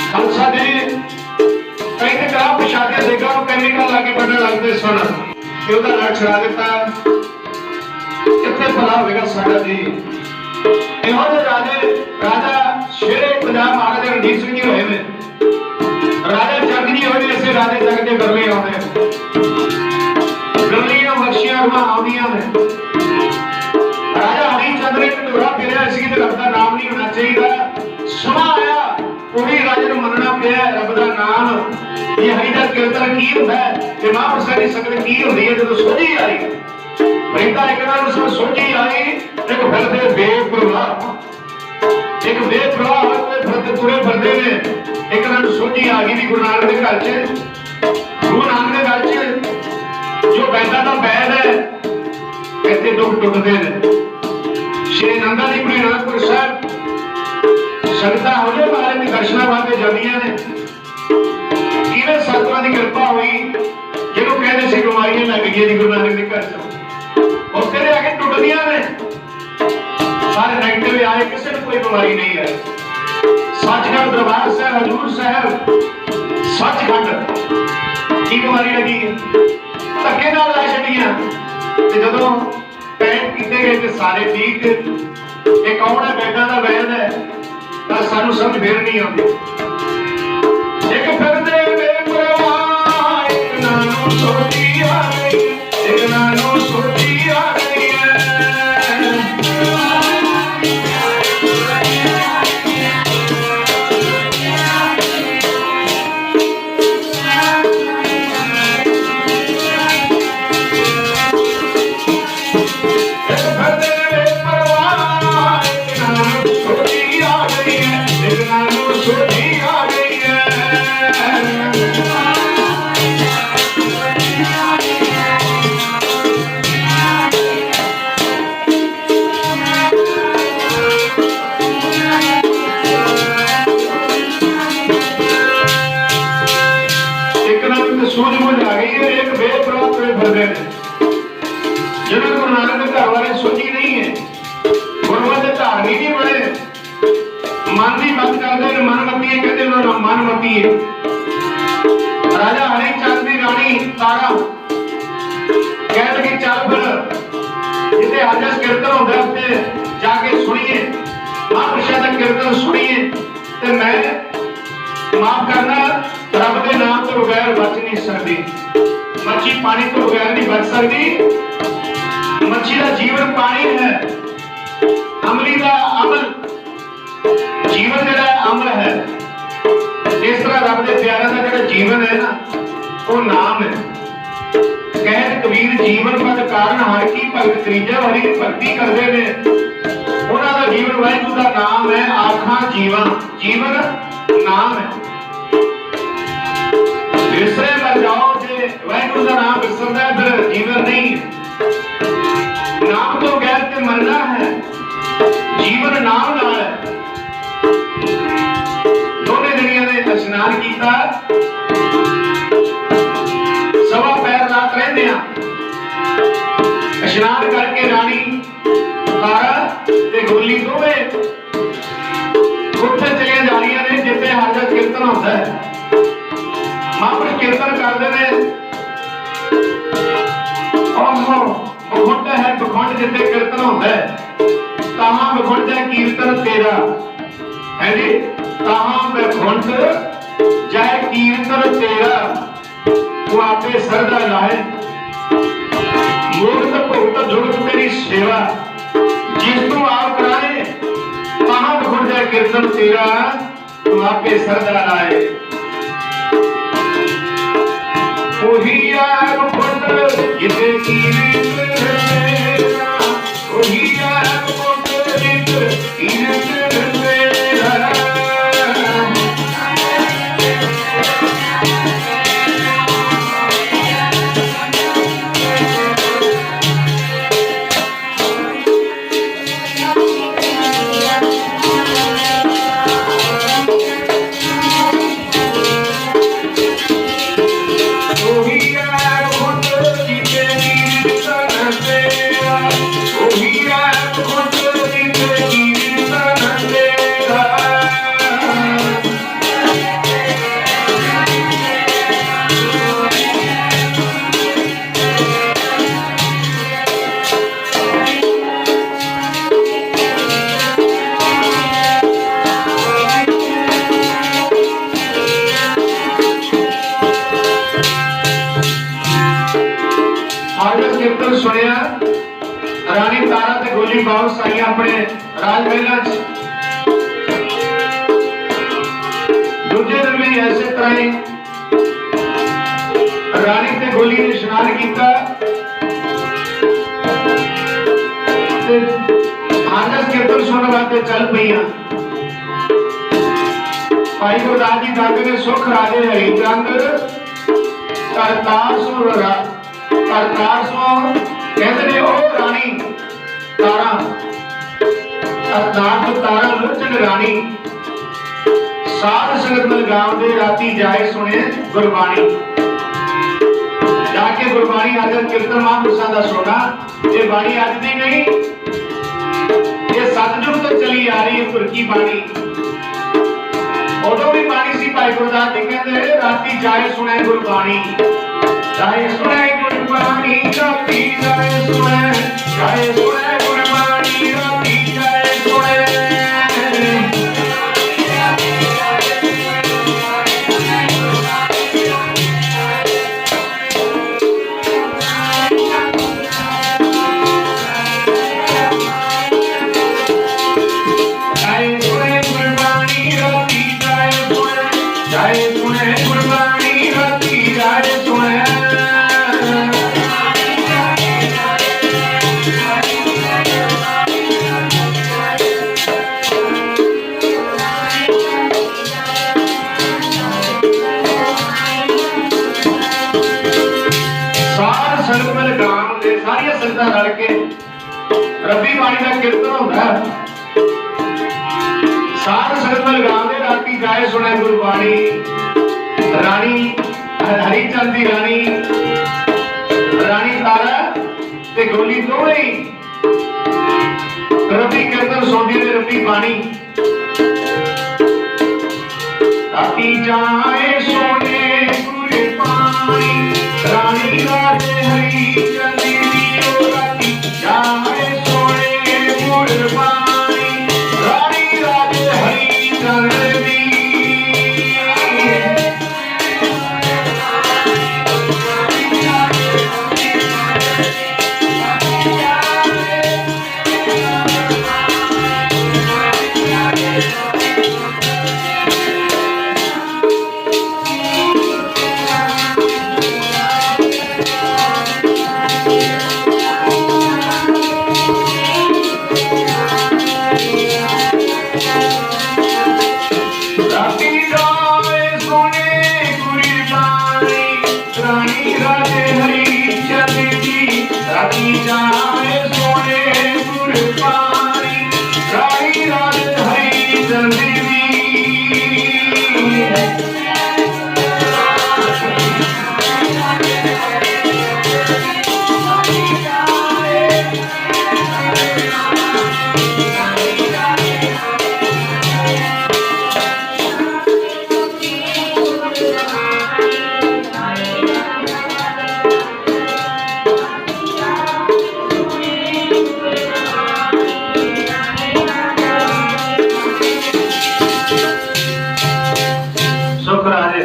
खालसा दे कई तो कहा प्रशादे देगा कैमिकल लाके बनने लगते सन कि ਉਹਦਾ ਨਾਂ ਛੁਡਾ ਦਿੱਤਾ ਕਿੱਥੇ ਭਲਾ ਹੋਵੇਗਾ ਸਾਡਾ ਜੀ ਇਹੋ ਜਿਹੇ ਰਾਜਾ ਸ਼ੇਰੇ ਪੰਜਾਬ ਮਹਾਰਾਜਾ ਰਣਜੀਤ ਸਿੰਘ ਜੀ ਹੋਏ ਨੇ ਰਾਜਾ ਜਗ ਜੀ ਹੋਏ ਨੇ ਇਸੇ ਰਾਜੇ ਜਗ ਦੇ ਗਰਲੇ ਆਉਂਦੇ ਗਰਲੀਆਂ ਬਖਸ਼ੀਆਂ ਰੂਹਾਂ ਆਉਂਦੀਆਂ ਨੇ ਰਾਜਾ ਹਰੀ ਚੰਦਰ ਨੇ ਢੋਰਾ ਫਿਰਿਆ ਸੀ ਤੇ ਰੱਬ ਦਾ ਨਾਮ ਨਹੀਂ ਹੋਣਾ ਚਾਹੀਦਾ ਸਮਾਂ ਆਇਆ ਉਹੀ ਰਾਜੇ ਨੂੰ ਮੰਨਣਾ ਪਿਆ ਰੱਬ ਦਾ ਨਾਮ ਇਹ ਹਰੀ ਦਾ ਕੀਰਤਨ ਕੀ ਹੁੰਦਾ ਹੈ ਤੇ ਮਹਾਂਪੁਰਸ਼ਾਂ ਦੀ ਸੰਗਤ ਕੀ ਹੁੰਦੀ ਹੈ ਜਦੋਂ ਸੋਝੀ ਆਈ ਰਹਿੰਦਾ ਇੱਕ ਨਾਲ ਉਸ ਨੂੰ ਸੋਝੀ ਆਈ ਇੱਕ ਫਿਰਦੇ ਬੇਪਰਵਾਹ ਇੱਕ ਬੇਪਰਵਾਹ ਹੋਏ ਫਿਰਦੇ ਤੁਰੇ ਫਿਰਦੇ ਨੇ ਇੱਕ ਨਾਲ ਸੋਝੀ ਆ ਗਈ ਵੀ ਗੁਰੂ ਨਾਨਕ ਦੇ ਘਰ 'ਚ ਗੁਰੂ ਨਾਨਕ ਦੇ ਘਰ 'ਚ ਜੋ ਬੈਠਾ ਤਾਂ ਬੈਠ ਹੈ ਇੱਥੇ ਦੁੱਖ ਟੁੱਟਦੇ ਨੇ ਸ਼੍ਰੀ ਨੰਦਾ ਦੀ ਗੁਰੂ ਨਾਨਕਪੁਰ ਸਾਹਿਬ ਸੰਗਤਾਂ ਹੋਲੇ ਮਹਾਰਾਜ ਦੇ ਦਰਸ਼ਨਾਂ ਵਾਸਤੇ ਜਾਂਦੀਆਂ ਨੇ ਕਿਵੇਂ ਸਤਿਗੁਰਾਂ ਦੀ ਕਿਰਪਾ ਹੋਈ ਜਿਹਨੂੰ ਕਹਿੰਦੇ ਸੀ ਬਿਮਾਰੀਆਂ ਲੱਗ ਗਈਆਂ ਜੀ ਗੁਰੂ ਨਾਨਕ ਦੇ ਘਰ 'ਚ ਉੱਥੇ ਦੇ ਆ ਕੇ ਟੁੱਟਦੀਆਂ ਨੇ ਸਾਰੇ ਨੈਗੇਟਿਵ ਆਏ ਕਿਸੇ ਨੂੰ ਕੋਈ ਬਿਮਾਰੀ ਨਹੀਂ ਆਈ ਸੱਚਖੰਡ ਦਰਬਾਰ ਸਾਹਿਬ ਹਜ਼ੂਰ ਸਾਹਿਬ ਸੱਚਖੰਡ ਕੀ ਬਿਮਾਰੀ ਲੱਗੀ ਧੱਕੇ ਨਾਲ ਲੈ ਛੱਡੀਆਂ ਤੇ ਜਦੋਂ ਟੈਂਟ ਕੀਤੇ ਗਏ ਤੇ ਸਾਰੇ ਠੀਕ ਇਹ ਕੌਣ ਹੈ ਬੈਠਾਂ ਦਾ ਵੈਦ ਹੈ ਤਾਂ ਸਾਨੂੰ ਸਮਝ ਫੇਰ ਨਹੀਂ ਆਉਂਦੀ ਇੱਕ ਫਿਰਦੇ ਬੇਪਰਵਾਹ ਇੱਕ ਨਾਨੂੰ ਸੋਚੀ ਆ ਗਈ ਇੱਕ ਨਾਨੂੰ ਸੋਚੀ ਆ ਗਈ सूझबूझ आ गई है एक बेपरवाह तुरे फिरदे ने जिन्होंने गुरु नानक के घर बारे सोची नहीं है गुरुओं के धार्मिक नहीं बने मन की बात करते हैं मनमती है कहते उन्होंने मनमती है राजा हरी चंद की रानी तारा कह लगी चल फिर जिसे आज कीर्तन होता है उत्ते जाके सुनिए महापुरुषों का कीर्तन सुनिए ते मैं माफ करना रब के नाम तो बगैर बच नहीं सकती मच्छी पानी तो बगैर नहीं बच सकती मच्छी का जीवन पानी है अमली का अमल जीवन जरा अमल है इस तरह रब के प्यारा का जरा जीवन है ना वो नाम है कहत कबीर जीवन पद कारण हर की भगत त्रीजा हरि की भक्ति करते हैं उन्हों का जीवन वाहिगुरू का नाम है आखा जीवन जीवन नाम है विसरे मर जाओ जे वाहिगुरू का नाम विसरदा है फिर जीवन नहीं नाम तो बगैर ते मरना है जीवन नाम नाल है दोने दुनिया ने स्नान किया सवा पैर रात रहंदे आ स्नान करके रानी तारा ते गोली दोवे उत्थे चलिया जा रही ने जिथे हर जगह कीर्तन होता है महापुरुष कीर्तन करते हैं बखुंड है बखुंड जिथे कीर्तन होता है तहां बखुंड है कीर्तन तेरा है जी तहां बखुंड जय कीर्तन तेरा तू आपे सरदा लाए मूर्त भुगत जुगत तेरी सेवा जिस तू आप कराए तहां बखुंड जय कीर्तन तेरा तू आपे सरदा लाए ओही यार फुट जिते कीर्त तेरा ओही यार फुट जिते कीर्त तेरा वापस आई अपने राजमहल च। दूजे दिन भी ऐसे तरह ही रानी ते गोली ने इशनान किया। हाजत कीर्तन सुनने वास्ते चल पईयां। भाई गुरदास जी कहते ने सुख राजे हरिचंद करतार सो कहते ने ओ रानी तारा करतार तो तारा लुचन रानी साध संगत मल गाँव दे राती जाए सुने गुरबाणी। जाके गुरबाणी आदर कीर्तन महापुरुषां दा सुना। ये बाणी अज दी नहीं, ये सतयुग तो चली आ रही है तुर्की बाणी। उदों भी बाणी सी भाई गुरदास जी कहते राती जाए सुने गुरबाणी। जाए सुने गुरबाणी राती जाए सुने, जाए सुने गुरबाणी राती जाए सुने। रब्बी बाणी का कीर्तन होता है। साध संगत मल गाँव दे राती जाए सुने गुरबाणी। रानी हरिचंद दी रानी तारा ते गोली दोवें ही रब्बी कीर्तन सुनदी ने रब्बी बाणी। राती जाए सुने गुरबाणी रानी राजे हरिचंद दी राती जाए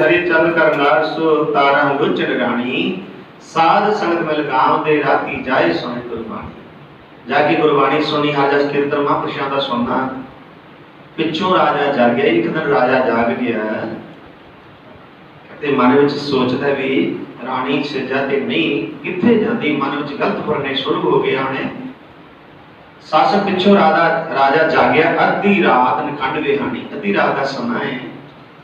हरिचंद करनार सो तारा लुचन रानी साध संगत मिल गाँव दे राती जाए सुने गुरबाणी। जाके गुरबाणी सुनी हाजर कीर्तन महापुरुषां दा सुनना। पिछों राजा जागे। एक दिन राजा जाग गया ते मन विच सोचदा भी रानी सिजा ते नहीं किथे जांदी। मन विच गलत फरने शुरू हो गए आने। शासक पिछों राजा जागया। अद्धी रात नखंड वेहानी अद्धी रात का समा है।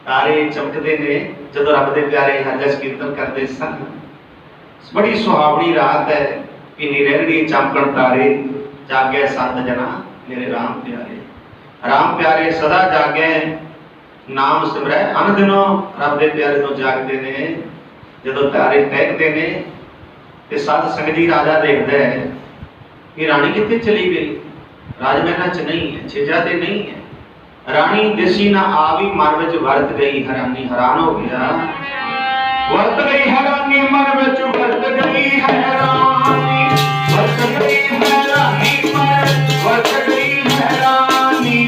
तारे चमकते ने जदों रब दे प्यारे हरजस कीर्तन करते सन। बड़ी सुहावनी रात है कि निरंजनी चमकण तारे जागे संत जना मेरे राम प्यारे सदा जागे नाम सिमरै अन दिनों रब दे प्यारे तो जागते ने। जदों तारे टहकते ने ते साध संगत जी राजा देखदा है कि रानी किथे चली गई। राजमहल च नहीं है, छिजा ते नहीं है। रानी दिसी ना आवी मन विच वर्त गई हैरानी। हैरान हो गया वर्त गई हैरानी मन विच वर्त गई हैरानी। वर्त गई हैरानी मन वर्त गई हैरानी।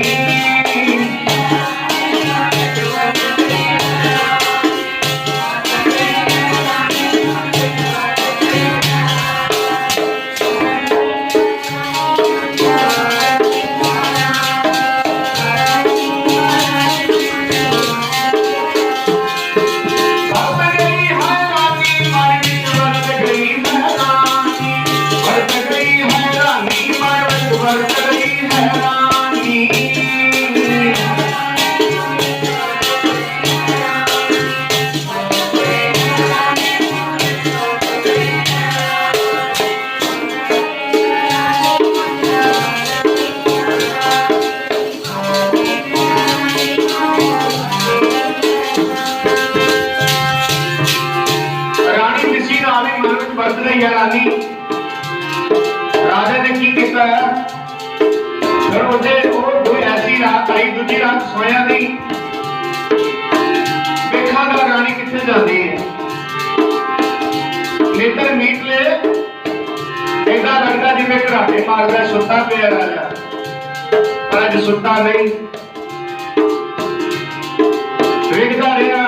हैरानी। रानी किसी नाल ही मन में बरत रही है। रानी राजा ने की किया, फिर उसे कोई ऐसी रात आई, दूसरी रात सोया नहीं। देखा रानी कितने जाती है, नेत्र मीट ले, ऐसा लगता जिਵੇਂ घराटे मारदा सुता पिया राजा, पर अज सुता नहीं। वेखदा रहा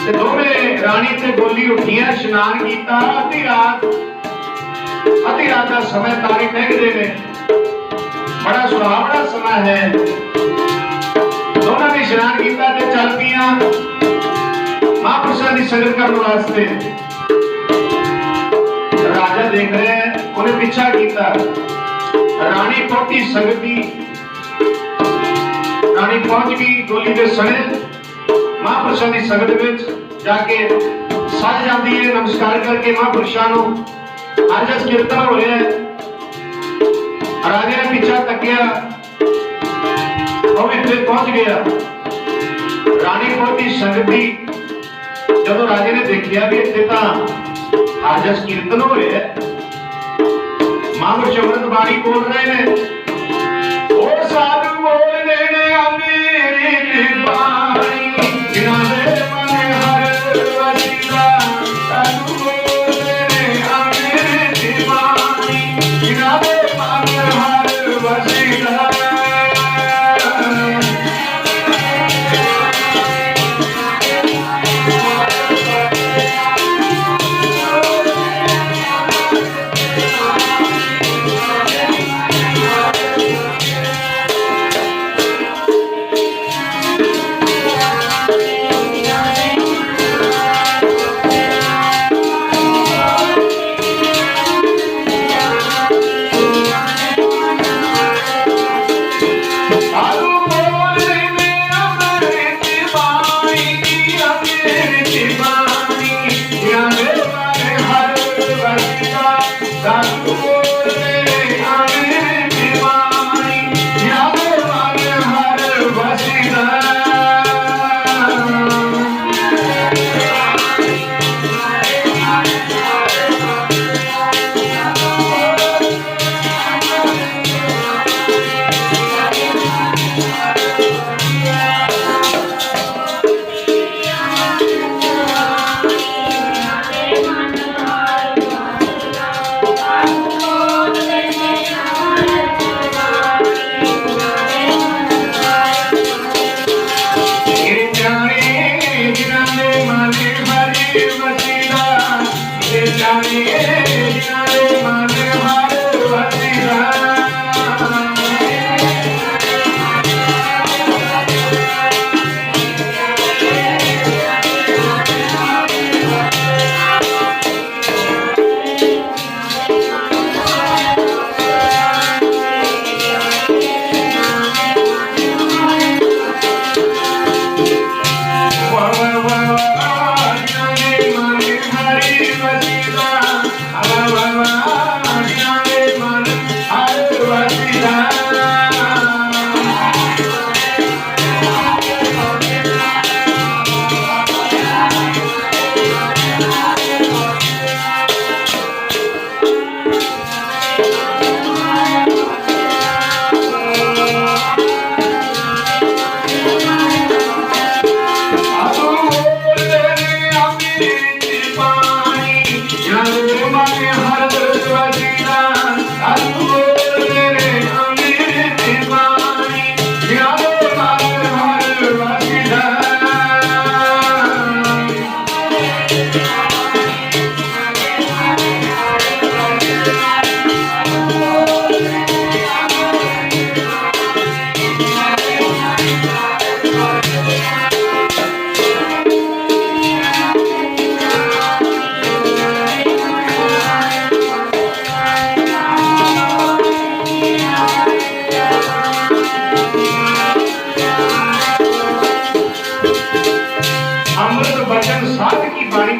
ते दोवें रानी ते गोली उठियां, इशनान कीता। अद्धी रात का समय तारे टहकदे ने, बड़ा सुहावना समय है। दोनों ने इशनान किया ते चल पिया महापुरुषों की संगत करने वास्ते। राजा देख रहे हैं, उन्हें पीछा किया। रानी पहुंची संगत की, रानी पहुंच गई गोली के सने महापुरुषों की संगत में जाके सज जाती है। नमस्कार करके महापुरुषों आज कीर्तन हो रहा है। राजा ने पीछा तकिया, वो इतने पहुंच गया। रानी पहुंची संगति, जब राजे ने देखिया भी इतने आज कीर्तन हो रहा है, महापुरुष अमृतबाणी बोल रहे हैं। ओ साधु बोलने ने अमीरी बाणी, जिन्होंने मन हर वसीला। साधु बोलने ने अमीरी बाणी, जिन्होंने मन हर वसीला।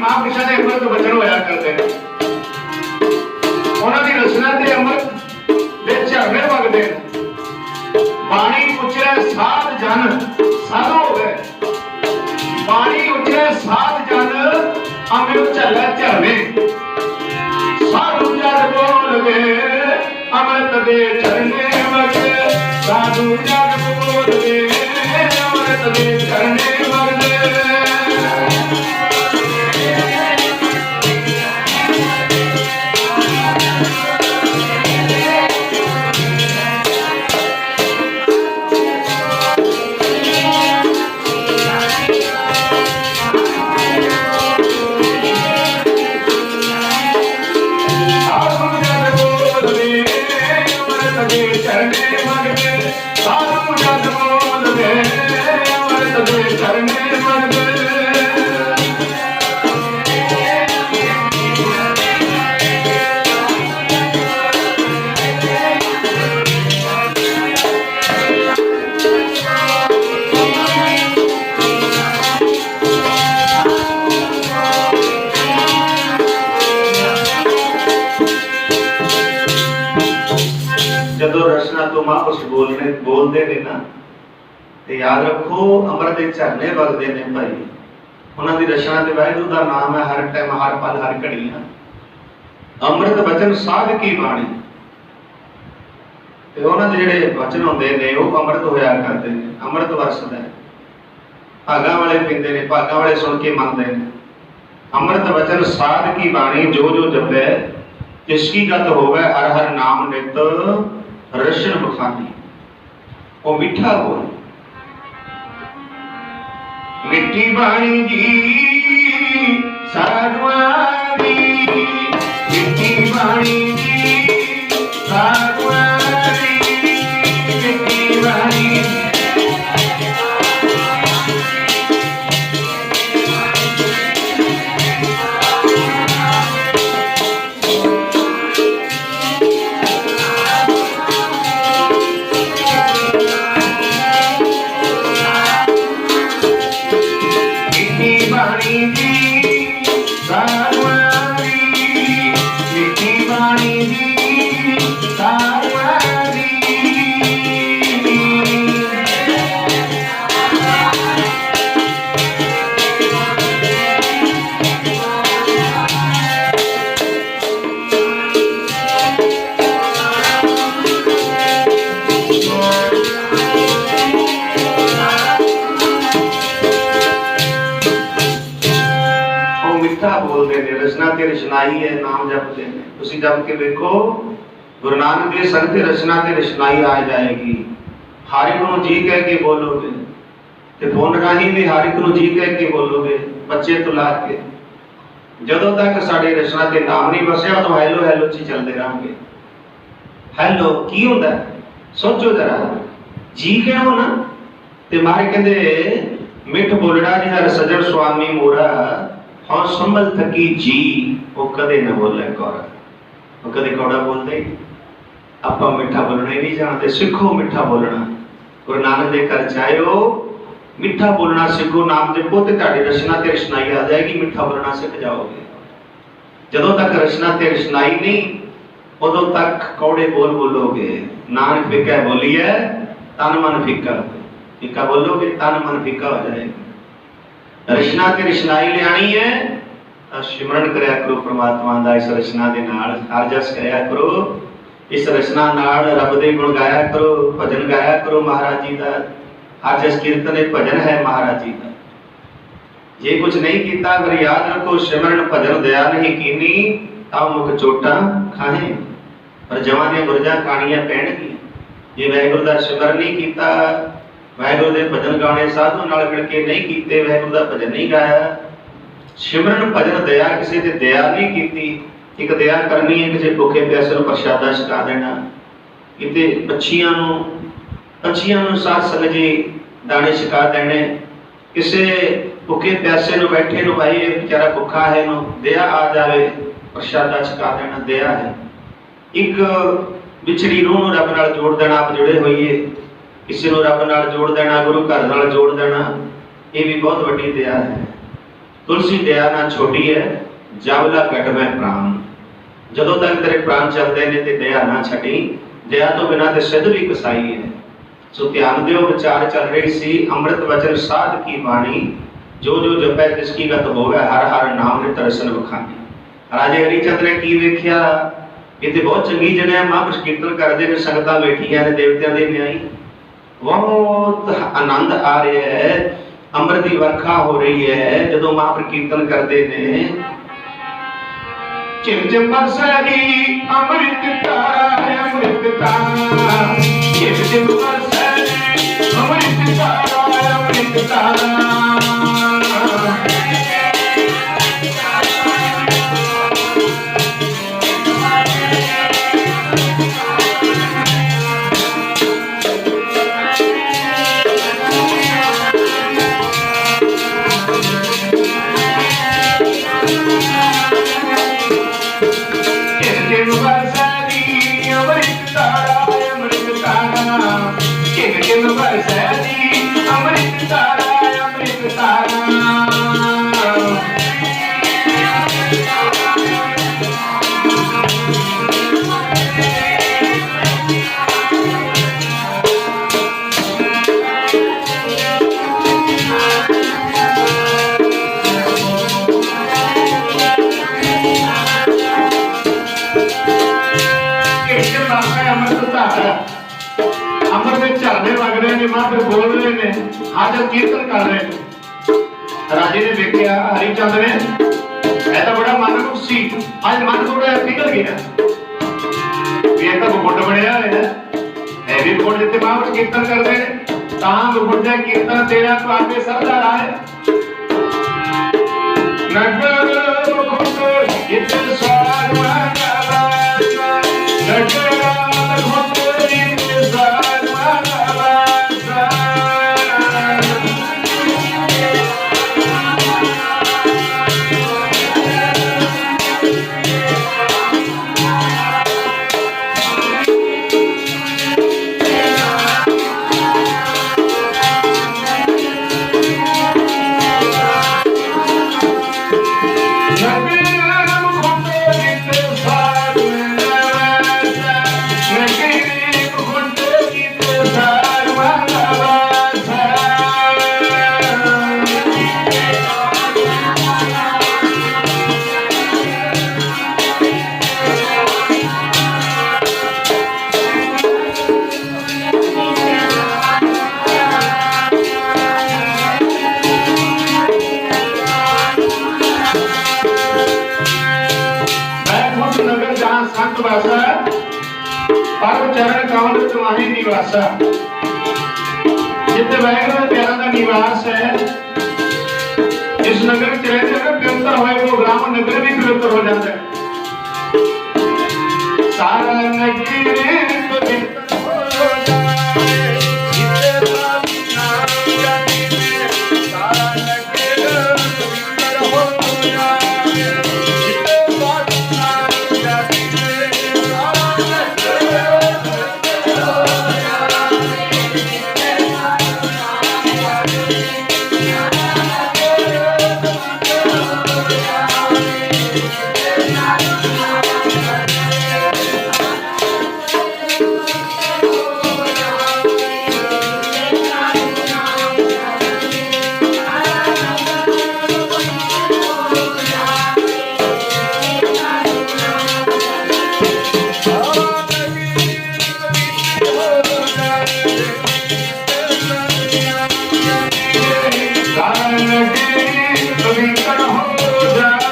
महापुरुषों के अमृत वचन होया करते हैं। उन्होंने रचना ते अमृत दे झरने वगदे ने। बाणी उचरे साध जन साधु हो गए। बाणी उचरे साध जन अमृत झले झरने। साधु जन बोल गए अमृत दे झरने वगदे। साधु जन बोल गए अमृत दे झरने वगदे। जदों रचना तो महापुरुष बोलते ने ना ते याद रखो अमृत के झरने वगदे ने भाई। उन्होंने रचना ते वाहिगुरू का नाम है हर टाइम हर पल हर घड़ी। अमृत वचन साध की बाणी ते उन्होंने जिहड़े वचन होंदे ने वो अमृत होया करते हैं। अमृत वरसदा है। भागां वाले पींदे ने भागां वाले सुन के मनदे ने। अमृत वचन साध की बाणी जो जो जपे जिसकी गत होवे हर हर नाम नित रशन बखानी। वो मिठा बोल मिठी बाणी जी साधुआं दी। मिठी बाणी जी साधुआं दी। मिठी बाणी रचना ते रचनाई है नाम जपते हैं। तुसी जप के देखो गुरु नानक देव संग ते रचना ते रचनाई आ जाएगी। हर एक नूं जी कह के बोलोगे ते फोन राही भी हर एक नूं जी कह के बोलोगे बच्चे तो ला के। जदों तक साडी रचना ते नाम नहीं बसिया तो हैलो हैलो ची चलते रहेंगे। हैलो की हुंदा सोचो जरा जी कहो ना ते मारे कहंदे मिठ बोलड़ा जिहर सजण स्वामी मोरा। हाँ संभल थकी जी वो कदे न बोले कौड़ा। वो कदे कौड़ा बोलते ही आप मिठा बोलना ही नहीं जानते। सीखो मिठा बोलना। गुरु नानक दे घर जाओ मिठा बोलना सीखो। नाम जपो ते तुहाडी रचना ते रचनाई आ जाएगी। मिठा बोलना सीख जाओगे। जदों तक रचना ते रचनाई नहीं उदों तक कौड़े बोल बोलोगे। नानक फिक्का बोलिए तन मन फिक्का। फिक्का बोलोगे तन मन फिक्का हो जाएगा। रचना ते रचनाई लियानी है। सिमरन करया करो परमात्मा दा इस रचना दे नाल। हर जस करया करो इस रचना नाल। रब दे गुण गाया करो भजन गाया करो महाराज जी दा। हर जस कीर्तन भजन है महाराज जी दा। जे कुछ नहीं किया फिर याद रखो सिमरन भजन दया नहीं कीनी तां मुख चोटा खाए। पर जवाने गुरजा कानियां पैणगी। जे वाहिगुरू दा सिमरन नहीं किया वाहिगुरू दे भजन गाने साधु नाल मिल के नहीं कीते वाहिगुरू दा भजन नहीं गाया। सिमरन भजन दया किसी ते दया नहीं कीती। एक दया करनी है किसी भुखे प्यासे नूं प्रशादा छका देना। किते पक्षियां नूं साथ संग जी दाने छका देने। किसी भुखे प्यासे नूं बैठे नूं भाई बेचारा भुखा है नूं दया आ जावे प्रशादा छका देना दया है। एक विछड़ी रूह नूं रब नाल जोड़ देना। आप जुड़े होइए किसी नूं रब नाल जोड़ देना गुरु घर नाल जोड़ देना ये भी बहुत वड्डी दया है। तुलसी दया ना छोटी है जावला घट में प्राण। जदों तक तेरे प्राण चलते ने ते दया ना छटी, दया तो बिना ते सिद्ध भी कसाई है। सो ध्यान दियो, विचार चल रही सी अमृत वचन साध की बाणी, जो जो जपै तिसकी गत होवे, हर हर नाम ने दर्शन बखानी। राजे हरिचंद ने की वेख्या, इतने बहुत चंगी जगह है, महापुरुष कीर्तन करते हैं, संगतां बैठियां ने देवतियां दे न्याई, बहुत आनंद आ रहा है, अमृत की वर्खा हो रही है। जदों महापुरुष कीर्तन करते ने चिम चिम बरसरी अमृत धारा, अमृत धारा, चिम चिम बरसरी अमृत धारा, अमृत धारा। बोल रहे ने, हाजर कीर्तन कर रहे ने। राजे ने देखा हरिचंद ने ऐसा बड़ा मन सी, आज मन थोड़ा पिघल गया, ये तो गुट बनया है, भी गुट जितने महापुरुष कीर्तन करते हैं, तां गुट का कीर्तन तेरा तो आपके सरदार आए। नगर गुट इतने सार मांगा, नगर गुट इतने सार मांगा। चरण कमल तुम्हारी निवासा, जिथे वैगुरु प्यारा का निवास है, इस नगर चले जाकर पवित्र होए वो ब्राह्मण नगर भी पवित्र हो जाता है। सारा नगर पवित्र हो जाए, सारा नगर पवित्र हो जाए।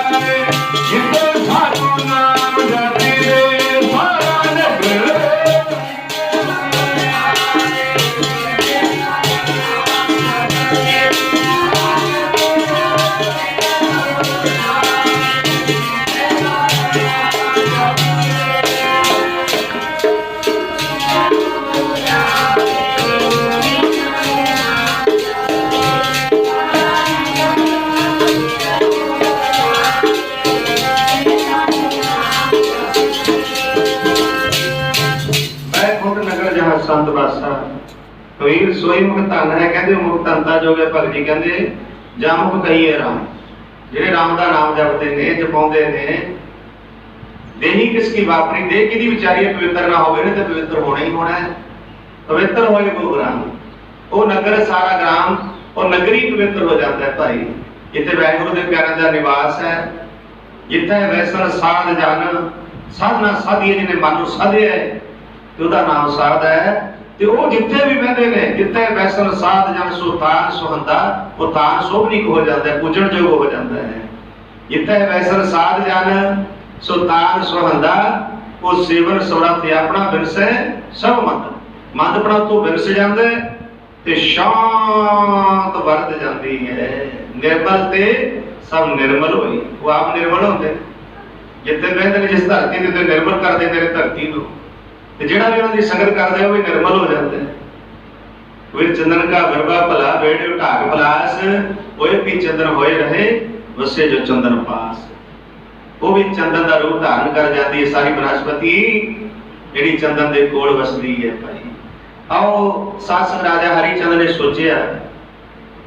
संत बासा सोई मुख धन है, कहते मुख धनता जो है भगत जी कहते जा मुख कही है राम। ਜਿਹੜੇ ਰਾਮ ਦਾ ਨਾਮ ਜਪਦੇ ਨੇ, ਜਪਾਉਂਦੇ ਨੇ, ਦੇਹੀ ਕਿਸ ਕੀ ਵਾਪਰੀ, ਦੇਹ ਕਿਹਦੀ ਵਿਚਾਰੀ ਪਵਿੱਤਰ ਨਾ ਹੋਵੇ ਨੇ ਤੇ ਪਵਿੱਤਰ ਹੋਣਾ ਹੀ ਹੋਣਾ ਹੈ। ਪਵਿੱਤਰ ਹੋਏ ਉਹ ਗ੍ਰਾਮ, ਉਹ ਨਗਰ ਸਾਰਾ ਗ੍ਰਾਮ, ਉਹ ਨਗਰੀ ਪਵਿੱਤਰ ਹੋ ਜਾਂਦਾ ਹੈ ਭਾਈ। ਜਿੱਥੇ ਵਾਹਿਗੁਰੂ ਦੇ ਪਿਆਰਿਆਂ ਦਾ ਨਿਵਾਸ ਹੈ, ਜਿੱਥੇ ਵੈਸਣ ਸਾਧ ਜਨ, ਸਾਧਨਾ ਸਾਧੀਏ ਜਿਹਨੇ ਮਨ ਨੂੰ ਸਾਧਿਆ ਤੇ ਉਹਦਾ ਨਾਮ ਸਾਧ ਹੈ। ਤੇ ਉਹ ਜਿੱਥੇ ਵੀ ਬਹਿੰਦੇ ਨੇ, ਜਿੱਥੇ ਵੈਸਣ ਸਾਧ ਜਨ ਸੋ ਤਾਨ ਸੁਹੰਦਾ, ਉਹ ਤਾਨ ਸੋਭਨੀਕ ਹੋ ਜਾਂਦਾ ਹੈ, ਪੂਜਣਯੋਗ ਹੋ ਜਾਂਦਾ ਹੈ। ਜਿੱਥੇ ਵੈਸਣ ਸਾਧ ਜਨ ਸੋ ਤਾਨ ਸੁਹੰਦਾ, ਉਹ ਸੇਵਨ ਸਮਰੱਥ ਆਪਣਾ ਬਿਰਸੈ ਸਭ ਮੰਦ, ਮੰਦਪਣਾ ਤੋਂ ਬਿਰਸ ਜਾਂਦਾ ਤੇ ਸ਼ਾਂਤ ਵਰਤ ਜਾਂਦੀ ਹੈ। ਨਿਰਮਲ ਤੇ ਸਭ ਨਿਰਮਲ ਹੋਈ, ਉਹ ਆਪ ਨਿਰਮਲ ਹੁੰਦੇ। ਜਿੱਥੇ ਬਹਿੰਦੇ ਨੇ, ਜਿਸ ਧਰਤੀ ਦੇ ਉੱਤੇ ਨਿਰਮਲ ਕਰ ਦਿੰਦੇ ਨੇ ਧਰਤੀ ਨੂੰ, ਤੇ ਜਿਹੜਾ ਵੀ ਉਹਨਾਂ ਦੀ ਸੰਗਤ ਕਰਦਾ ਉਹ ਵੀ ਨਿਰਮਲ ਹੋ ਜਾਂਦਾ ਹੈ। ਵੇ ਚੰਦਨ ਕਾ ਗਰਬਾ ਭਲਾ ਬੇੜੇ ਢਾਕ ਪਲਾਸ, ਹੋਏ ਵੀ ਚੰਦਨ ਹੋਏ ਰਹੇ ਵਸੇ ਜੋ ਚੰਦਨ ਪਾਸ। ਉਹ ਵੀ ਚੰਦਨ ਦਾ ਰੂਪ ਧਾਰਨ ਕਰ ਜਾਂਦੀ ਹੈ ਸਾਰੀ ਬਨਸਪਤੀ, ਜਿਹੜੀ ਚੰਦਨ ਦੇ ਕੋਲ ਵਸਦੀ ਹੈ ਭਾਈ। ਆਓ ਸਾਧ ਸੰਗਤ ਰਾਜਾ ਹਰੀ ਚੰਦ ਨੇ ਸੋਚਿਆ,